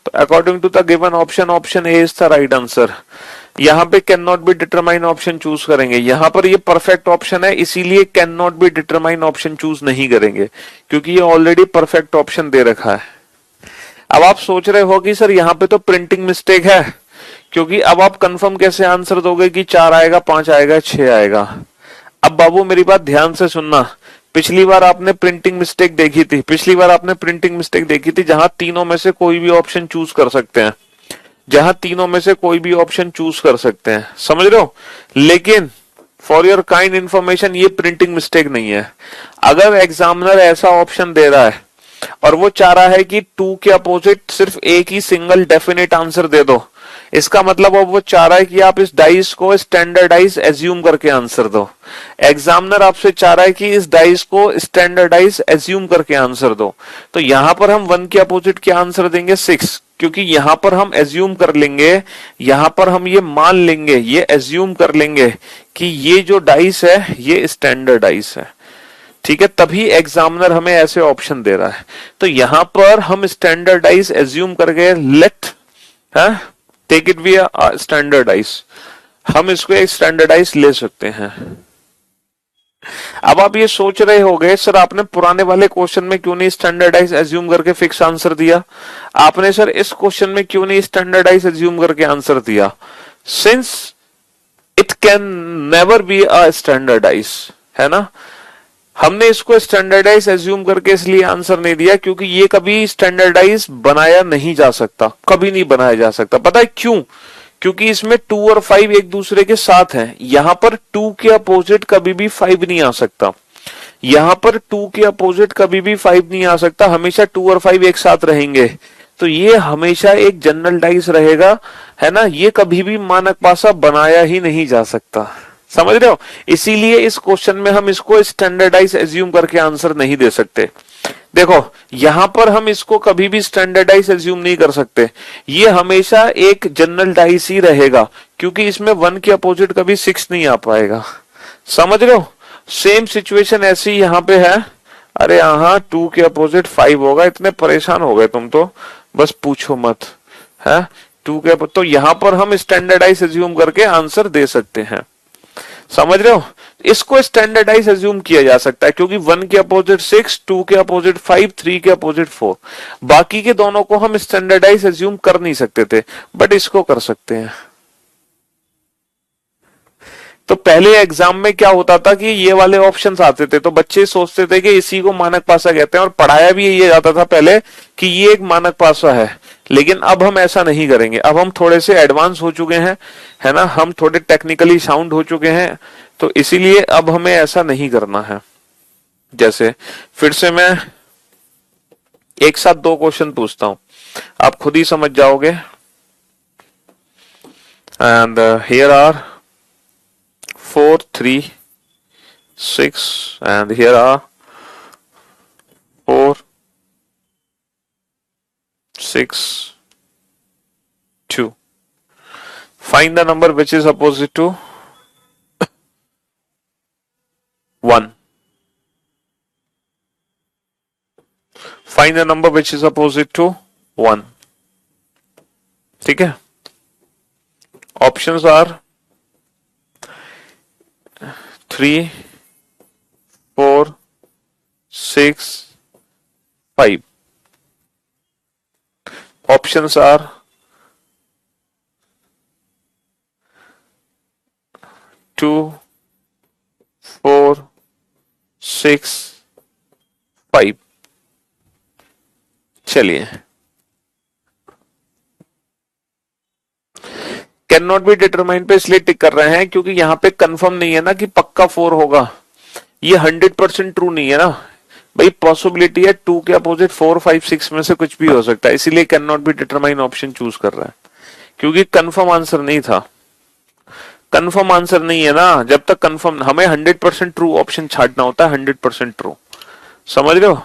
तो according to the given option, option A is the right answer. यहाँ पे can not be determine option choose करेंगे, यहाँ पर ये परफेक्ट ऑप्शन है इसीलिए can not be determine option choose नहीं करेंगे, क्योंकि ये ऑलरेडी परफेक्ट ऑप्शन दे रखा है। अब आप सोच रहे हो कि सर यहाँ पे तो प्रिंटिंग मिस्टेक है, क्योंकि अब आप कंफर्म कैसे आंसर दोगे कि चार आएगा, पांच आएगा, छह आएगा? अब बाबू मेरी बात ध्यान से सुनना। पिछली बार आपने प्रिंटिंग मिस्टेक देखी थी, पिछली बार आपने प्रिंटिंग मिस्टेक देखी थी जहां तीनों में से कोई भी ऑप्शन चूज कर सकते हैं, जहां तीनों में से कोई भी ऑप्शन चूज कर सकते हैं, समझ रहे हो? लेकिन फॉर योर काइंड इंफॉर्मेशन ये प्रिंटिंग मिस्टेक नहीं है। अगर एग्जामिनर ऐसा ऑप्शन दे रहा है और वो चाह रहा है कि टू के अपोजिट सिर्फ एक ही सिंगल डेफिनेट आंसर दे दो, इसका मतलब अब वो चाह रहा है कि आप इस डाइस को स्टैंडर्डाइज एज्यूम करके आंसर दो। एग्जामिनर आपसे चाह रहा है कि इस डाइस को स्टैंडर्डाइज एज्यूम करके आंसर दो। तो यहां पर हम वन के अपोजिट क्या आंसर देंगे? सिक्स, क्योंकि यहां पर हम एज्यूम कर लेंगे, यहां पर हम ये मान लेंगे, ये एज्यूम कर लेंगे कि ये जो डाइस है ये स्टैंडर्ड डाइस है। ठीक है, तभी एग्जामिनर हमें ऐसे ऑप्शन दे रहा है। तो यहां पर हम स्टैंडर्डाइज एज्यूम करके let take it be standardize, हम इसको एक स्टैंडर्डाइज ले सकते हैं। अब आप ये सोच रहे होंगे सर आपने पुराने वाले क्वेश्चन में क्यों नहीं स्टैंडर्डाइज एज्यूम करके फिक्स आंसर दिया, आपने सर इस क्वेश्चन में क्यों नहीं स्टैंडर्डाइज एज्यूम करके आंसर दिया? Since it can never be a standardize, है ना। हमने इसको स्टैंडर्डाइज एज्यूम करके इसलिए आंसर नहीं दिया क्योंकि ये कभी स्टैंडर्डाइज बनाया नहीं जा सकता, कभी नहीं बनाया जा सकता। पता है क्यों? क्योंकि इसमें टू और फाइव एक दूसरे के साथ हैं, यहां पर टू के अपोजिट कभी भी फाइव नहीं आ सकता, यहां पर टू के अपोजिट कभी भी फाइव नहीं आ सकता, हमेशा टू और फाइव एक साथ रहेंगे। तो ये हमेशा एक जनरल डाइस रहेगा, है ना, ये कभी भी मानक पासा बनाया ही नहीं जा सकता, समझ रहे हो। इसीलिए इस क्वेश्चन में हम इसको स्टैंडर्डाइज एज्यूम करके आंसर नहीं दे सकते। देखो यहां पर हम इसको कभी भी स्टैंडर्डाइज एज्यूम नहीं कर सकते, ये हमेशा एक जनरल डाइस ही रहेगा, क्योंकि इसमें वन के अपोजिट कभी सिक्स नहीं आ पाएगा, समझ रहे हो। सेम सिचुएशन ऐसी यहां पे है। अरे हाँ, टू के अपोजिट फाइव होगा, इतने परेशान हो गए तुम तो बस पूछो मत, है टू के। तो यहां पर हम स्टैंडर्डाइज एज्यूम करके आंसर दे सकते हैं, समझ रहे हो। इसको स्टैंडर्डाइज एज्यूम किया जा सकता है क्योंकि वन के अपोजिट सिक्स, टू के अपोजिट फाइव, थ्री के अपोजिट फोर, बाकी के दोनों को हम स्टैंडर्डाइज एज्यूम कर नहीं सकते थे, बट इसको कर सकते हैं। तो पहले एग्जाम में क्या होता था कि ये वाले ऑप्शंस आते थे तो बच्चे सोचते थे कि इसी को मानक पासा कहते हैं, और पढ़ाया भी ये जाता था पहले कि ये एक मानक पासा है। लेकिन अब हम ऐसा नहीं करेंगे, अब हम थोड़े से एडवांस हो चुके हैं, है ना, हम थोड़े टेक्निकली साउंड हो चुके हैं, तो इसीलिए अब हमें ऐसा नहीं करना है। जैसे फिर से मैं एक साथ दो क्वेश्चन पूछता हूं, आप खुद ही समझ जाओगे। And here are 4 3 6 and here are 4 6 2. Find the number which is opposite to 1. Find the number which is opposite to 1. ठीक है, ऑप्शंस आर 3, 4, 6, 5. Options are 2, 4, 6, 5. चलिए, कैन नॉट बी डिटरमाइन पे इसलिए टिक कर रहे हैं क्योंकि यहां पे कंफर्म नहीं है ना कि पक्का 4 होगा, ये 100% ट्रू नहीं है ना भाई, पॉसिबिलिटी है 2 के अपोजिट 4, 5, 6 में से कुछ भी हो सकता है, इसीलिए can not be determine option choose कर रहा है, क्योंकि कंफर्म आंसर नहीं था। कंफर्म आंसर नहीं है ना, जब तक कंफर्म, हमें 100% ट्रू ऑप्शन छांटना होता है, 100% ट्रू, समझ रहे हो?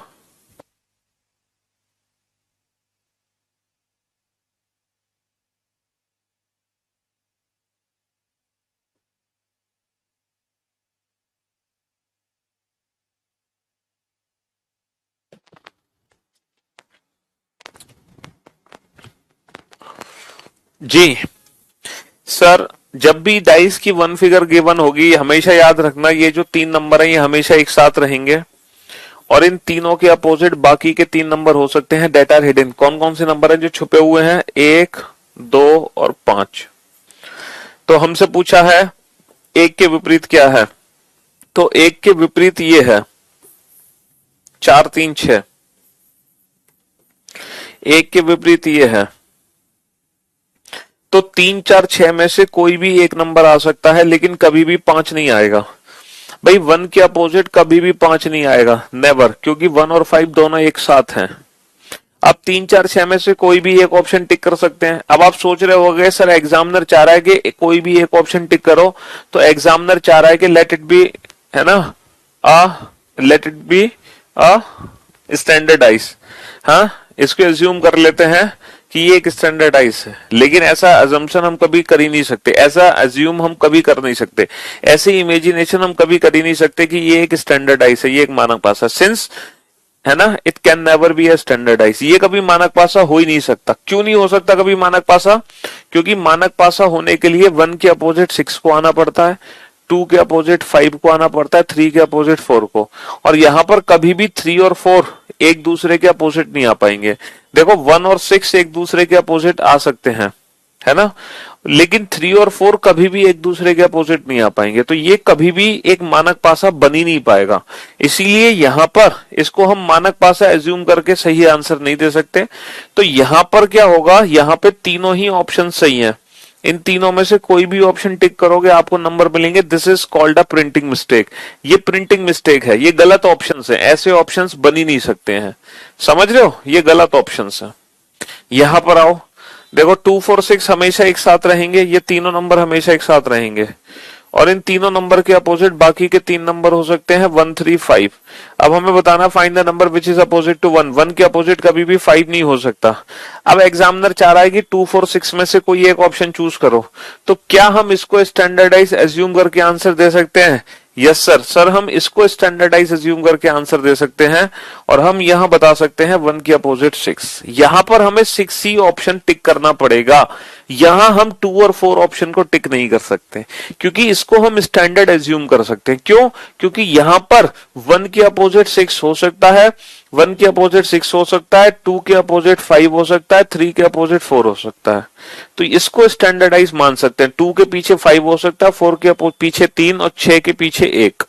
जी सर, जब भी डाइस की वन फिगर गिवन होगी, हमेशा याद रखना ये जो 3 नंबर है ये हमेशा एक साथ रहेंगे, और इन तीनों के अपोजिट बाकी के 3 नंबर हो सकते हैं डेट आर हिडन। कौन कौन से नंबर हैं जो छुपे हुए हैं? 1, 2 और 5। तो हमसे पूछा है एक के विपरीत क्या है, तो एक के विपरीत ये है 4, 3, 6। एक के विपरीत ये है, तो 3, 4, 6 में से कोई भी एक नंबर आ सकता है, लेकिन कभी भी 5 नहीं आएगा भाई। 1 के अपोजिट कभी भी 5 नहीं आएगा, नेवर, क्योंकि 1 और 5 दोनों एक साथ हैं। अब 3, 4, 6 में से कोई भी एक ऑप्शन टिक कर सकते हैं। अब आप सोच रहे होंगे सर एग्जामिनर चाह रहा है कि कोई भी एक ऑप्शन टिक करो, तो एग्जामिनर चाह रहा है कि लेट इट बी, है ना, uh let it be a standardise. हाँ, इसको एज्यूम कर लेते हैं कि ये एक स्टैंडर्डाइज है, लेकिन ऐसा अजम्पशन हम कभी कर ही नहीं सकते, ऐसा अज्यूम हम कभी कर नहीं सकते, ऐसे इमेजिनेशन हम कभी कर ही नहीं सकते कि ये एक स्टैंडर्डाइज है, ये एक मानक पासा, सिंस, है ना, it can never be a standardize, ये कभी मानक पासा हो ही नहीं सकता। क्यों नहीं हो सकता कभी मानक पासा? क्योंकि मानक पासा होने के लिए 1 के अपोजिट 6 को आना पड़ता है, 2 के अपोजिट 5 को आना पड़ता है, 3 के अपोजिट 4 को, और यहां पर कभी भी 3 और 4 एक दूसरे के अपोजिट नहीं आ पाएंगे। देखो 1 और 6 एक दूसरे के अपोजिट आ सकते हैं, है ना, लेकिन 3 और 4 कभी भी एक दूसरे के अपोजिट नहीं आ पाएंगे, तो ये कभी भी एक मानक पासा बन ही नहीं पाएगा। इसीलिए यहां पर इसको हम मानक पासा एज्यूम करके सही आंसर नहीं दे सकते। तो यहां पर क्या होगा, यहां पे तीनों ही ऑप्शन सही हैं, इन तीनों में से कोई भी ऑप्शन टिक करोगे आपको नंबर मिलेंगे। This is called a printing mistake, ये प्रिंटिंग मिस्टेक है, ये गलत ऑप्शन है, ऐसे ऑप्शन बन ही नहीं सकते हैं, समझ रहे हो, ये गलत ऑप्शन है। यहां पर आओ, देखो 2, 4, 6 हमेशा एक साथ रहेंगे, ये तीनों नंबर हमेशा एक साथ रहेंगे, और इन तीनों नंबर के अपोजिट बाकी के 3 नंबर हो सकते हैं 1, 3, 5। अब हमें बताना find the number which is opposite to 1। 1 के अपोजिट कभी भी 5 नहीं हो सकता। अब एग्जामिनर चाह रहा है कि 2, 4, 6 में से कोई एक ऑप्शन चूज करो, तो क्या हम इसको स्टैंडर्डाइज एज्यूम करके आंसर दे सकते हैं? यस सर हम इसको स्टैंडर्डाइज अज्यूम करके आंसर दे सकते हैं, और हम यहां बता सकते हैं 1 के अपोजिट 6। यहां पर हमें 6 ही ऑप्शन टिक करना पड़ेगा, यहां हम 2 और 4 ऑप्शन को टिक नहीं कर सकते, क्योंकि इसको हम स्टैंडर्ड एज्यूम कर सकते हैं। क्यों? क्योंकि यहां पर 1 के अपोजिट 6 हो सकता है, 1 के अपोजिट 6 हो सकता है, 2 के अपोजिट 5 हो सकता है, 3 के अपोजिट 4 हो सकता है, तो इसको स्टैंडर्डाइज मान सकते हैं। 2 के पीछे 5 हो सकता है, 4 के पीछे 3 और 6 के पीछे 1,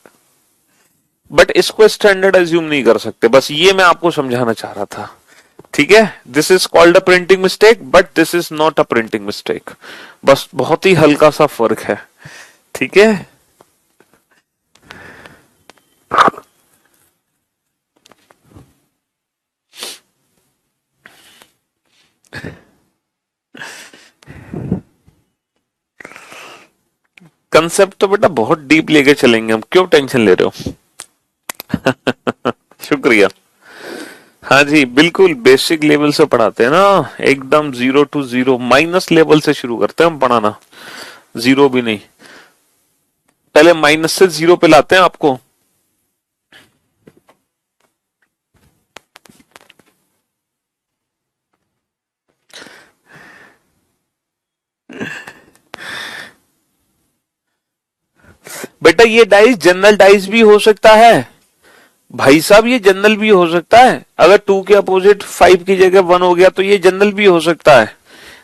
बट इसको स्टैंडर्ड एज्यूम नहीं कर सकते, बस ये मैं आपको समझाना चाह रहा था। ठीक है, this is called a printing mistake, but this is not a printing mistake, बस बहुत ही हल्का सा फर्क है। ठीक है, कंसेप्ट तो बेटा बहुत डीप लेके चलेंगे हम, क्यों टेंशन ले रहे हो? शुक्रिया। हाँ जी, बिल्कुल बेसिक लेवल से पढ़ाते हैं ना, एकदम 0 to 0, माइनस लेवल से शुरू करते हैं हम पढ़ाना, जीरो भी नहीं, पहले माइनस से 0 पे लाते हैं आपको। बेटा ये डाइस जनरल डाइस भी हो सकता है भाई साहब, ये जनरल भी हो सकता है। अगर 2 के अपोजिट 5 की जगह 1 हो गया तो ये जनरल भी हो सकता है।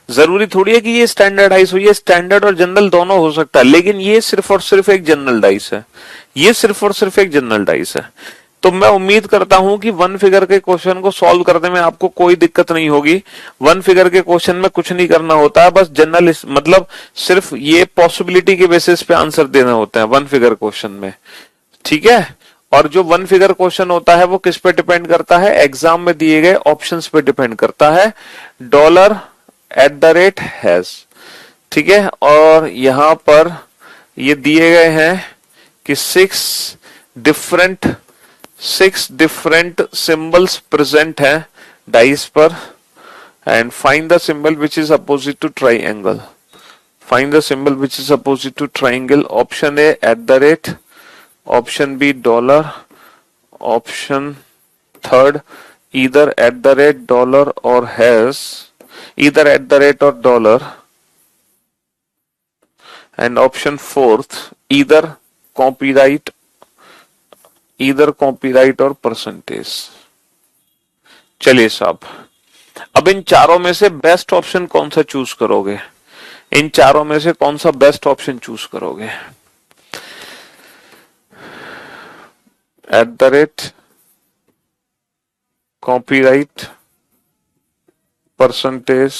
जरूरी थोड़ी है कि ये स्टैंडर्डाइज हो, ये स्टैंडर्ड और जनरल दोनों हो सकता है, लेकिन ये सिर्फ और सिर्फ एक जनरल डाइस है, ये सिर्फ और सिर्फ एक जनरल डाइस है। तो मैं उम्मीद करता हूं कि वन फिगर के क्वेश्चन को सॉल्व करने में आपको कोई दिक्कत नहीं होगी। वन फिगर के क्वेश्चन में कुछ नहीं करना होता है, बस जनरल मतलब सिर्फ ये पॉसिबिलिटी के बेसिस पे आंसर देना होता है वन फिगर क्वेश्चन में, ठीक है। और जो वन फिगर क्वेश्चन होता है वो किस पे डिपेंड करता है, एग्जाम में दिए गए ऑप्शंस पे डिपेंड करता है। Dollar at the rate has, ठीक है। और यहां पर ये दिए गए हैं कि 6 डिफरेंट सिंबल्स प्रेजेंट हैं डाइस पर, and find the symbol which is opposite to triangle. Find the symbol which is opposite to triangle. Option A at the rate, option B dollar, option third either at the rate dollar or has, either at the rate or dollar, and option fourth either copyright or percentage। चलिए साहब, अब इन चारों में से best option कौन सा choose करोगे, इन चारों में से कौन सा बेस्ट ऑप्शन चूज करोगे। Eight the rate, copyright, percentage,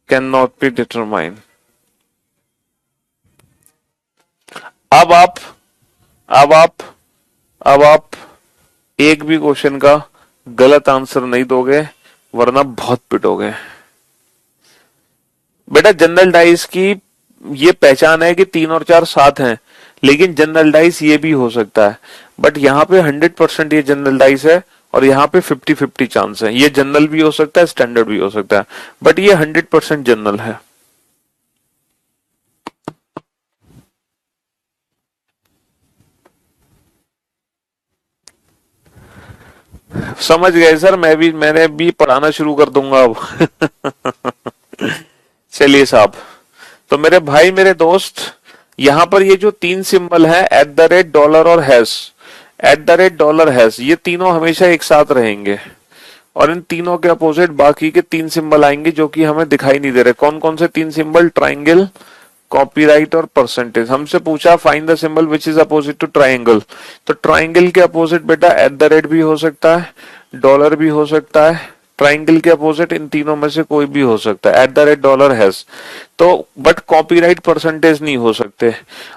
can not be determine. अब आप एक भी क्वेश्चन का गलत आंसर नहीं दोगे वरना बहुत पिटोगे। बेटा जनरल डाइस की ये पहचान है कि 3 और 4 साथ हैं, लेकिन जनरल डाइस ये भी हो सकता है, बट यहाँ पे 100% ये जनरल डाइस है और यहाँ पे 50-50 चांस है। ये जनरल भी हो सकता है, स्टैंडर्ड भी हो सकता है, बट ये 100% जनरल है। समझ गए सर, मैंने भी पढ़ाना शुरू कर दूंगा अब। चलिए साहब, तो मेरे भाई मेरे दोस्त, यहां पर ये जो 3 सिंबल है एट द रेट, डॉलर और hash, eight the rate, dollar, hash, ये तीनों हमेशा एक साथ रहेंगे और इन तीनों के अपोजिट बाकी के 3 सिंबल आएंगे जो कि हमें दिखाई नहीं दे रहे। कौन कौन से 3 सिंबल, ट्राइंगल, कॉपीराइट और परसेंटेज। हमसे पूछा find the symbol which is opposite to triangle, तो ट्राइंगल के अपोजिट बेटा एट द रेट भी हो सकता है, डॉलर भी हो सकता है, ट्राइंगल के अपोजिट इन तीनों में से कोई भी हो सकता है, eight the rate, dollar, hash. तो बट कॉपीराइट, परसेंटेज नहीं हो सकते।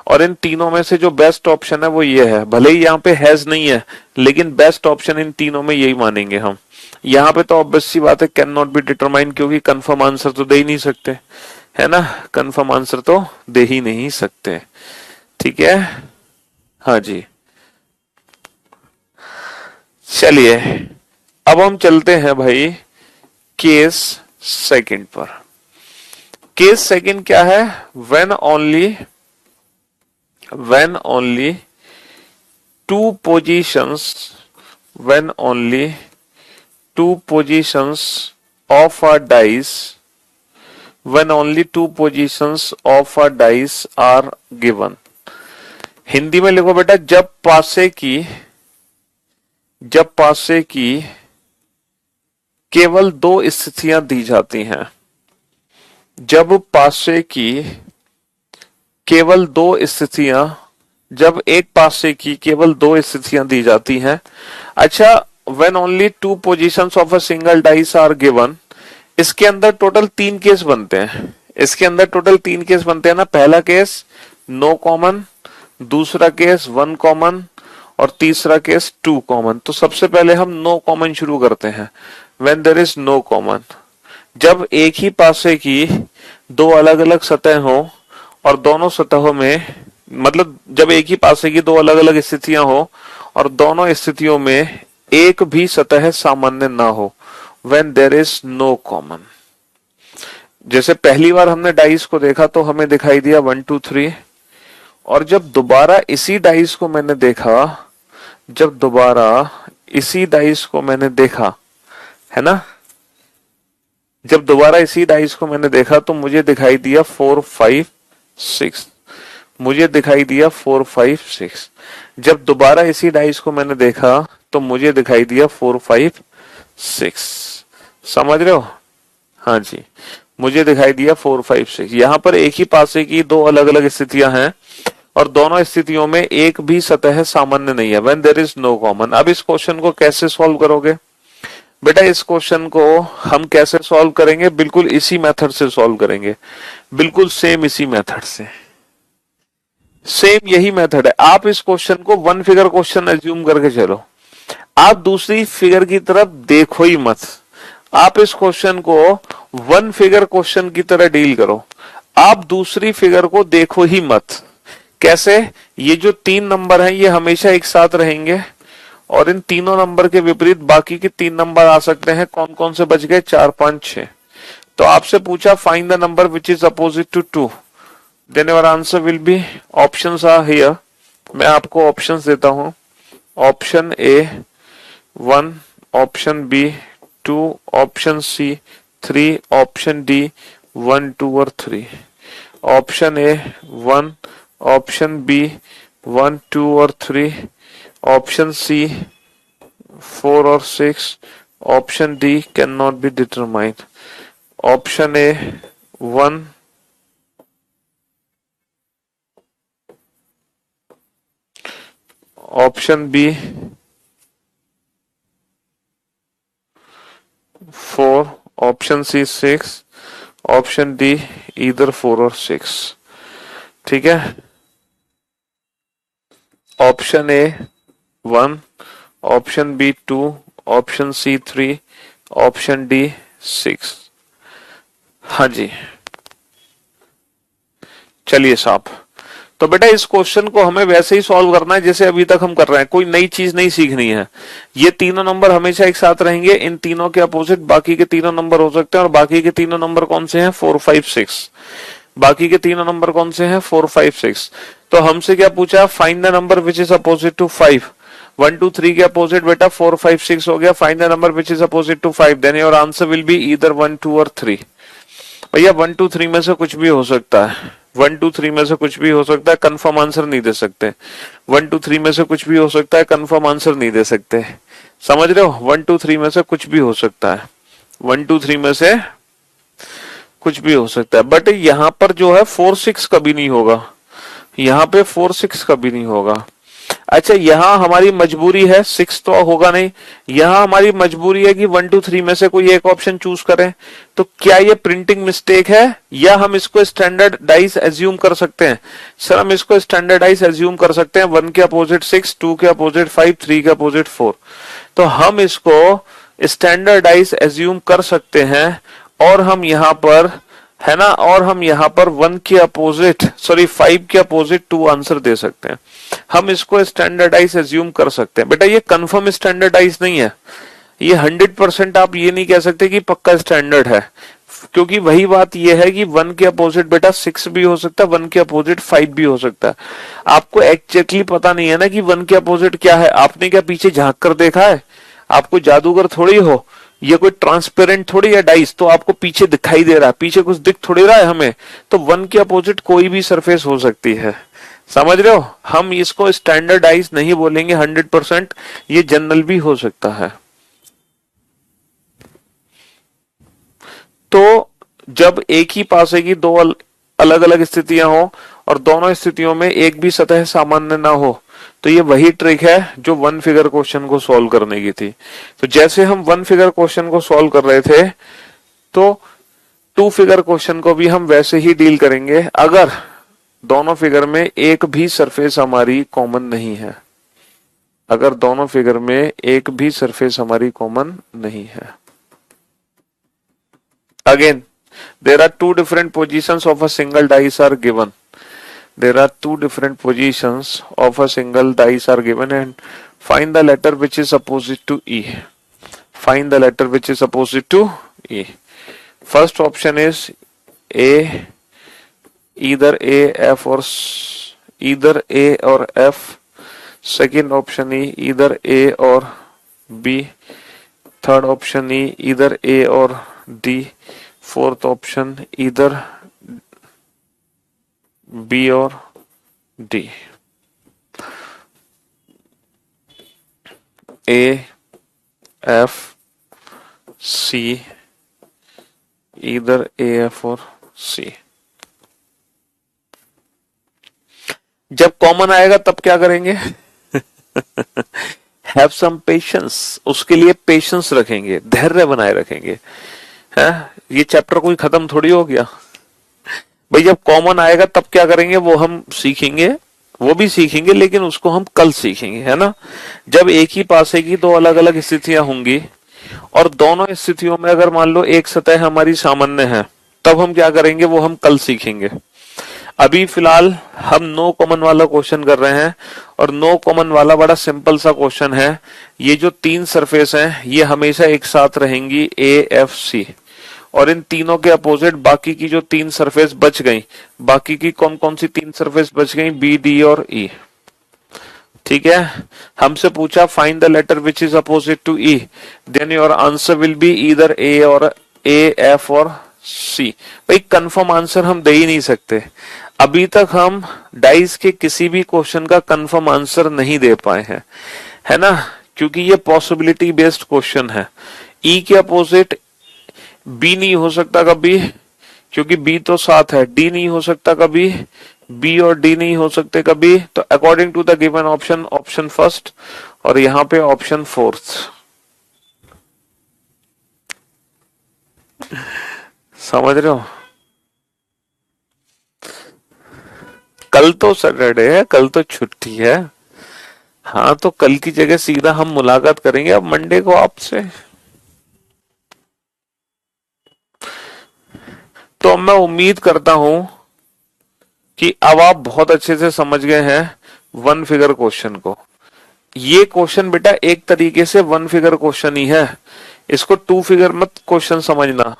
और इन तीनों में से जो बेस्ट ऑप्शन है वो ये है, भले ही यहाँ पे हैज नहीं है लेकिन बेस्ट ऑप्शन इन तीनों में यही मानेंगे हम। यहाँ पे तो ऑब्वियस सी बात है कैन नॉट बी डिटरमाइन, क्योंकि कंफर्म आंसर तो दे ही नहीं सकते, है ना, कंफर्म आंसर तो दे ही नहीं सकते, ठीक है। हाँ जी, चलिए अब हम चलते हैं भाई केस सेकंड पर। केस सेकंड क्या है, when only two positions of a dice, when only 2 positions of a dice are given। Hindi में लिखो बेटा, जब पासे की केवल 2 स्थितियां दी जाती हैं, जब पासे की केवल 2 स्थितियां, जब एक पासे की केवल 2 स्थितियां दी जाती हैं। अच्छा, when only 2 positions of a single dice are given, इसके अंदर टोटल 3 केस बनते हैं, इसके अंदर टोटल 3 केस बनते हैं ना। पहला केस नो कॉमन, दूसरा केस 1 कॉमन और तीसरा केस 2 कॉमन। तो सबसे पहले हम नो कॉमन शुरू करते हैं। When there is no common, जब एक ही पासे की 2 अलग अलग सतह हो और दोनों सतहों में, मतलब जब एक ही पासे की 2 अलग अलग स्थितियां हो और दोनों स्थितियों में एक भी सतह सामान्य ना हो, when there is no common। जैसे पहली बार हमने डाइस को देखा तो हमें दिखाई दिया 1 2 3, और जब दोबारा इसी डाइस को मैंने देखा, जब दोबारा इसी डाइस को मैंने देखा, है ना, जब दोबारा इसी डाइस को मैंने देखा तो मुझे दिखाई दिया 4 5 6। मुझे दिखाई दिया 4 5 6। जब दोबारा इसी डाइस को मैंने देखा तो मुझे दिखाई दिया 4 5 6। समझ रहे हो? हाँ जी, मुझे दिखाई दिया 4 5 6। यहाँ पर एक ही पासे की दो अलग अलग स्थितियां हैं और दोनों स्थितियों में एक भी सतह सामान्य नहीं है। When there is no common. अब इस क्वेश्चन को कैसे सॉल्व करोगे बेटा? इस क्वेश्चन को हम कैसे सॉल्व करेंगे? बिल्कुल इसी मेथड से सॉल्व करेंगे, बिल्कुल सेम इसी मेथड से। सेम यही मेथड है। आप इस क्वेश्चन को वन फिगर क्वेश्चन एज्यूम करके चलो, आप दूसरी फिगर की तरफ देखो ही मत। आप इस क्वेश्चन को वन फिगर क्वेश्चन की तरह डील करो, आप दूसरी फिगर को देखो ही मत। कैसे? ये जो 3 नंबर हैं ये हमेशा एक साथ रहेंगे और इन तीनों नंबर के विपरीत बाकी के 3 नंबर आ सकते हैं। कौन कौन से बच गए? 4 5 6। तो आपसे पूछा find the number which is opposite to 2, then your answer will be, options are here. मैं आपको ऑप्शंस देता हूं। Option A 1, option B 2, option C 3, option D 1 2 और 3। ऑप्शन ए 1, ऑप्शन बी 1 2 और 3, ऑप्शन सी 4 और 6, option D can not be determined. Option A 1, option B 4, option C 6, option D इधर 4 और 6। ठीक है? Option A 1, option B 2, option C 3, option D 6। हाँ जी, चलिए साहब। तो बेटा इस क्वेश्चन को हमें वैसे ही सॉल्व करना है जैसे अभी तक हम कर रहे हैं, कोई नई चीज नहीं सीखनी है। ये तीनों नंबर हमेशा एक साथ रहेंगे, इन तीनों के अपोजिट बाकी के तीनों नंबर हो सकते हैं। और बाकी के तीनों नंबर कौन से हैं? 4 5 6। बाकी के तीनों नंबर कौन से हैं? 4 5 6। तो हमसे क्या पूछा? Find the number which is opposite to 5। 1 2 3 के अपोजिट बेटा 4 5 6 हो गया। Find the number which is opposite to 5, then your answer will be either 1 2 और 3। भैया 1 2 3 में से कुछ भी हो सकता है। 1 2 3 में से कुछ भी हो सकता है, कंफर्म आंसर नहीं दे सकते। 1 2 3 में से कुछ भी हो सकता है, कंफर्म आंसर नहीं दे सकते। समझ रहे हो? 1 2 3 में से कुछ भी हो सकता है, 1 2 3 में से कुछ भी हो सकता है। बट यहाँ पर जो है 4 6 कभी नहीं होगा, यहाँ पे 4 6 कभी नहीं होगा। अच्छा, यहाँ हमारी मजबूरी है, 6 तो होगा नहीं। यहाँ हमारी मजबूरी है कि 1 2 3 में से कोई एक ऑप्शन चूज करें। तो क्या ये प्रिंटिंग मिस्टेक है या हम इसको स्टैंडर्डाइज एज्यूम कर सकते हैं? सर हम इसको स्टैंडर्डाइज एज्यूम कर सकते हैं। 1 के अपोजिट 6, 2 के अपोजिट 5, 3 के अपोजिट 4। तो हम इसको स्टैंडर्डाइज एज्यूम कर सकते हैं और हम यहाँ पर, है ना, और हम यहाँ पर 1 के अपोजिट, सॉरी 5 के अपोजिट 2 आंसर दे सकते हैं। हम इसको स्टैंडर्डाइज एज्यूम कर सकते हैं। बेटा ये कंफर्म स्टैंडर्डाइज नहीं है, ये 100% आप ये नहीं कह सकते कि पक्का स्टैंडर्ड है, क्योंकि वही बात ये है कि 1 के अपोजिट बेटा 6 भी हो सकता है, 1 के अपोजिट 5 भी हो सकता है। आपको एग्जैक्टली पता नहीं है ना कि 1 के अपोजिट क्या है। आपने क्या पीछे झांक कर देखा है? आपको जादूगर थोड़ी हो, ये कोई ट्रांसपेरेंट थोड़ी है डाइस, तो आपको पीछे दिखाई दे रहा है, पीछे कुछ दिख थोड़ी रहा है हमें। तो 1 के अपोजिट कोई भी सरफेस हो सकती है। समझ रहे हो? हम इसको स्टैंडर्डाइज नहीं बोलेंगे 100%, ये जनरल भी हो सकता है। तो जब एक ही पासे की दो अलग अलग स्थितियां हो और दोनों स्थितियों में एक भी सतह सामान्य ना हो, तो ये वही ट्रिक है जो वन फिगर क्वेश्चन को सॉल्व करने की थी। तो जैसे हम वन फिगर क्वेश्चन को सॉल्व कर रहे थे, तो टू फिगर क्वेश्चन को भी हम वैसे ही डील करेंगे अगर दोनों फिगर में एक भी सरफेस हमारी कॉमन नहीं है। अगर दोनों फिगर में एक भी सरफेस हमारी कॉमन नहीं है। Again there are two different positions of a single dice are given. There are two different positions of a single dice are given and find the letter which is opposite to E. Find the letter which is opposite to E. First option is A, either A, F or either A or F. Second option E, either A or B. Third option E, either A or D. Fourth option either B or D, A F C, इधर A F और सी। जब common आएगा तब क्या करेंगे? Have some patience, उसके लिए patience रखेंगे, धैर्य बनाए रखेंगे। है ये चैप्टर कोई खत्म थोड़ी हो गया भाई। जब कॉमन आएगा तब क्या करेंगे वो हम सीखेंगे, वो भी सीखेंगे लेकिन उसको हम कल सीखेंगे, है ना। जब एक ही पासे की दो अलग अलग स्थितियां होंगी और दोनों स्थितियों में अगर मान लो एक सतह हमारी सामान्य है, तब हम क्या करेंगे वो हम कल सीखेंगे। अभी फिलहाल हम नो कॉमन वाला क्वेश्चन कर रहे हैं और नो कॉमन वाला बड़ा सिंपल सा क्वेश्चन है। ये जो तीन सरफेस हैं ये हमेशा एक साथ रहेंगी ए एफ सी, और इन तीनों के अपोजिट बाकी की जो तीन सरफेस बच गई, बाकी की कौन कौन सी तीन सरफेस बच गई? बी डी और ई। ठीक है, हमसे पूछा find the letter which is opposite to E, then your answer will be either A और ए एफ और सी। भाई कंफर्म आंसर हम दे ही नहीं सकते। अभी तक हम डाइस के किसी भी क्वेश्चन का कंफर्म आंसर नहीं दे पाए हैं, है ना, क्योंकि ये पॉसिबिलिटी बेस्ड क्वेश्चन है। ई के अपोजिट बी नहीं हो सकता कभी, क्योंकि बी तो साथ है। डी नहीं हो सकता कभी, बी और डी नहीं हो सकते कभी। तो according to the given option, option first, और यहां पे ऑप्शन फोर्थ। समझ रहे हो? कल तो सैटरडे है, कल तो छुट्टी है। हाँ, तो कल की जगह सीधा हम मुलाकात करेंगे अब मंडे को आपसे। तो मैं उम्मीद करता हूं कि अब आप बहुत अच्छे से समझ गए हैं वन फिगर क्वेश्चन को। ये क्वेश्चन बेटा एक तरीके से वन फिगर क्वेश्चन ही है, इसको टू फिगर मत क्वेश्चन समझना।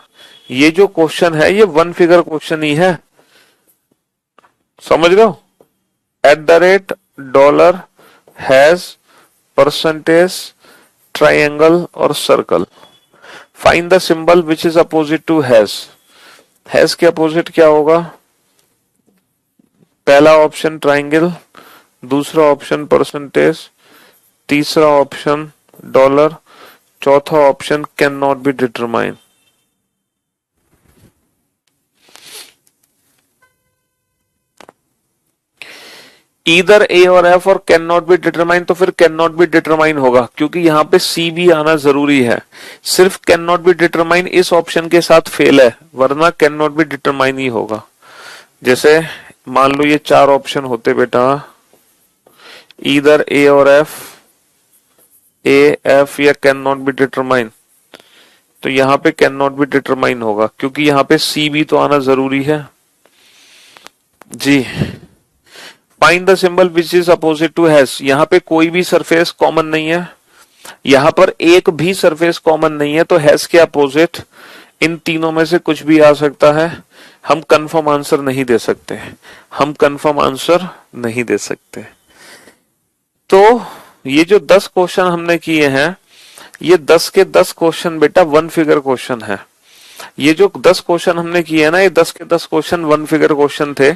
ये जो क्वेश्चन है ये वन फिगर क्वेश्चन ही है, समझ रहे हो। At the rate dollar hash percentage triangle और circle, find the symbol which is opposite to hash. Hash के अपोजिट क्या होगा? पहला ऑप्शन ट्राइंगल, दूसरा ऑप्शन परसेंटेज, तीसरा ऑप्शन डॉलर, चौथा option can not be determine. इधर ए और एफ और कैन नॉट बी डिटरमाइन, तो फिर कैन नॉट बी डिटरमाइन होगा, क्योंकि यहां पे सी भी आना जरूरी है। सिर्फ कैन नॉट बी डिटरमाइन इस ऑप्शन के साथ फेल है, वरना कैन नॉट बी डिटरमाइन ही होगा। जैसे मान लो ये चार ऑप्शन होते बेटा, इधर ए और एफ, ए एफ या कैन नॉट बी डिटरमाइन, तो यहां पे कैन नॉट बी डिटरमाइन होगा, क्योंकि यहां पे सी भी तो आना जरूरी है जी। Find the symbol which is opposite to hash, यहां पे कोई भी सरफेस कॉमन नहीं है, यहां पर एक भी सरफेस कॉमन नहीं है, तो हैज के अपोजिट इन तीनों में से कुछ भी आ सकता है। हम कंफर्म आंसर नहीं दे सकते, हम कंफर्म आंसर नहीं दे सकते। तो ये जो 10 क्वेश्चन हमने किए हैं, ये 10 के 10 क्वेश्चन बेटा वन फिगर क्वेश्चन है। ये जो 10 क्वेश्चन हमने किए हैं ना, ये 10 के 10 क्वेश्चन वन फिगर क्वेश्चन थे,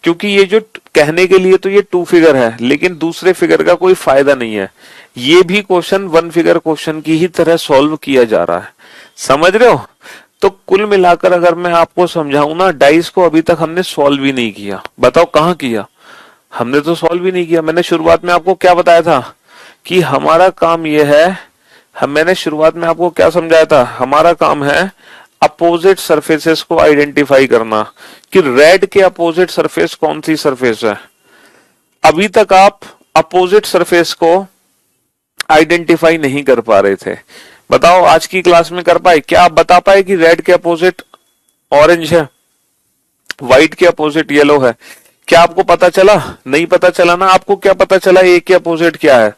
क्योंकि ये जो कहने के लिए तो ये टू फिगर है, लेकिन दूसरे फिगर का कोई फायदा नहीं है। ये भी क्वेश्चन वन फिगर क्वेश्चन की ही तरह सॉल्व किया जा रहा है, समझ रहे हो। तो कुल मिलाकर अगर मैं आपको समझाऊं ना, डाइस को अभी तक हमने सॉल्व ही नहीं किया। बताओ कहां किया? हमने तो सॉल्व ही नहीं किया। मैंने शुरुआत में आपको क्या बताया था कि हमारा काम यह है, मैंने शुरुआत में आपको क्या समझाया था, हमारा काम है अपोजिट सरफेसेस को आइडेंटिफाई करना, कि रेड के अपोजिट सरफेस कौन सी सरफेस है। अभी तक आप अपोजिट सरफेस को आइडेंटिफाई नहीं कर पा रहे थे। बताओ आज की क्लास में कर पाए? क्या आप बता पाए कि रेड के अपोजिट ऑरेंज है, व्हाइट के अपोजिट येलो है? क्या आपको पता चला? नहीं पता चला ना। आपको क्या पता चला ए के अपोजिट क्या है?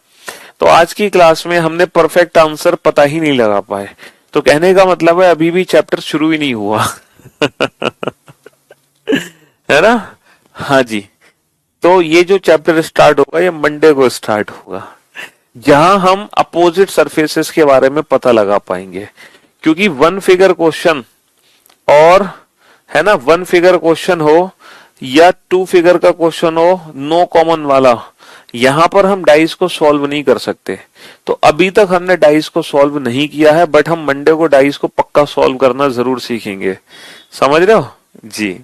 तो आज की क्लास में हमने परफेक्ट आंसर पता ही नहीं लगा पाए। तो कहने का मतलब है अभी भी चैप्टर शुरू ही नहीं हुआ। है ना? हाँ जी। तो ये जो चैप्टर स्टार्ट होगा ये मंडे को स्टार्ट होगा, जहां हम अपोजिट सरफेसेस के बारे में पता लगा पाएंगे। क्योंकि वन फिगर क्वेश्चन और है ना, वन फिगर क्वेश्चन हो या 2 फिगर का क्वेश्चन हो, नो कॉमन वाला, यहां पर हम डाइस को सॉल्व नहीं कर सकते। तो अभी तक हमने डाइस को सॉल्व नहीं किया है, बट हम मंडे को डाइस को पक्का सॉल्व करना जरूर सीखेंगे। समझ रहे हो जी?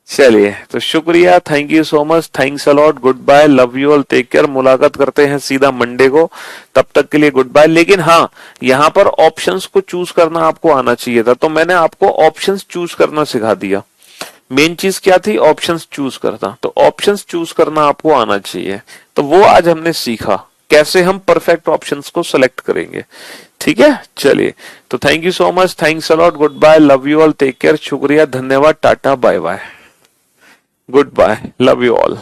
चलिए, तो शुक्रिया, thank you so much, thanks a lot, goodbye, love you all, take care. मुलाकात करते हैं सीधा मंडे को, तब तक के लिए गुड बाय। लेकिन हाँ, यहाँ पर ऑप्शंस को चूज करना आपको आना चाहिए था, तो मैंने आपको ऑप्शंस चूज करना सिखा दिया। मेन चीज क्या थी? ऑप्शंस चूज करना। तो ऑप्शंस चूज करना आपको आना चाहिए, तो वो आज हमने सीखा कैसे हम परफेक्ट ऑप्शंस को सेलेक्ट करेंगे। ठीक है, चलिए, तो thank you so much, thanks a lot, goodbye, love you all, take care, शुक्रिया, धन्यवाद, tata, bye bye, goodbye, love you all.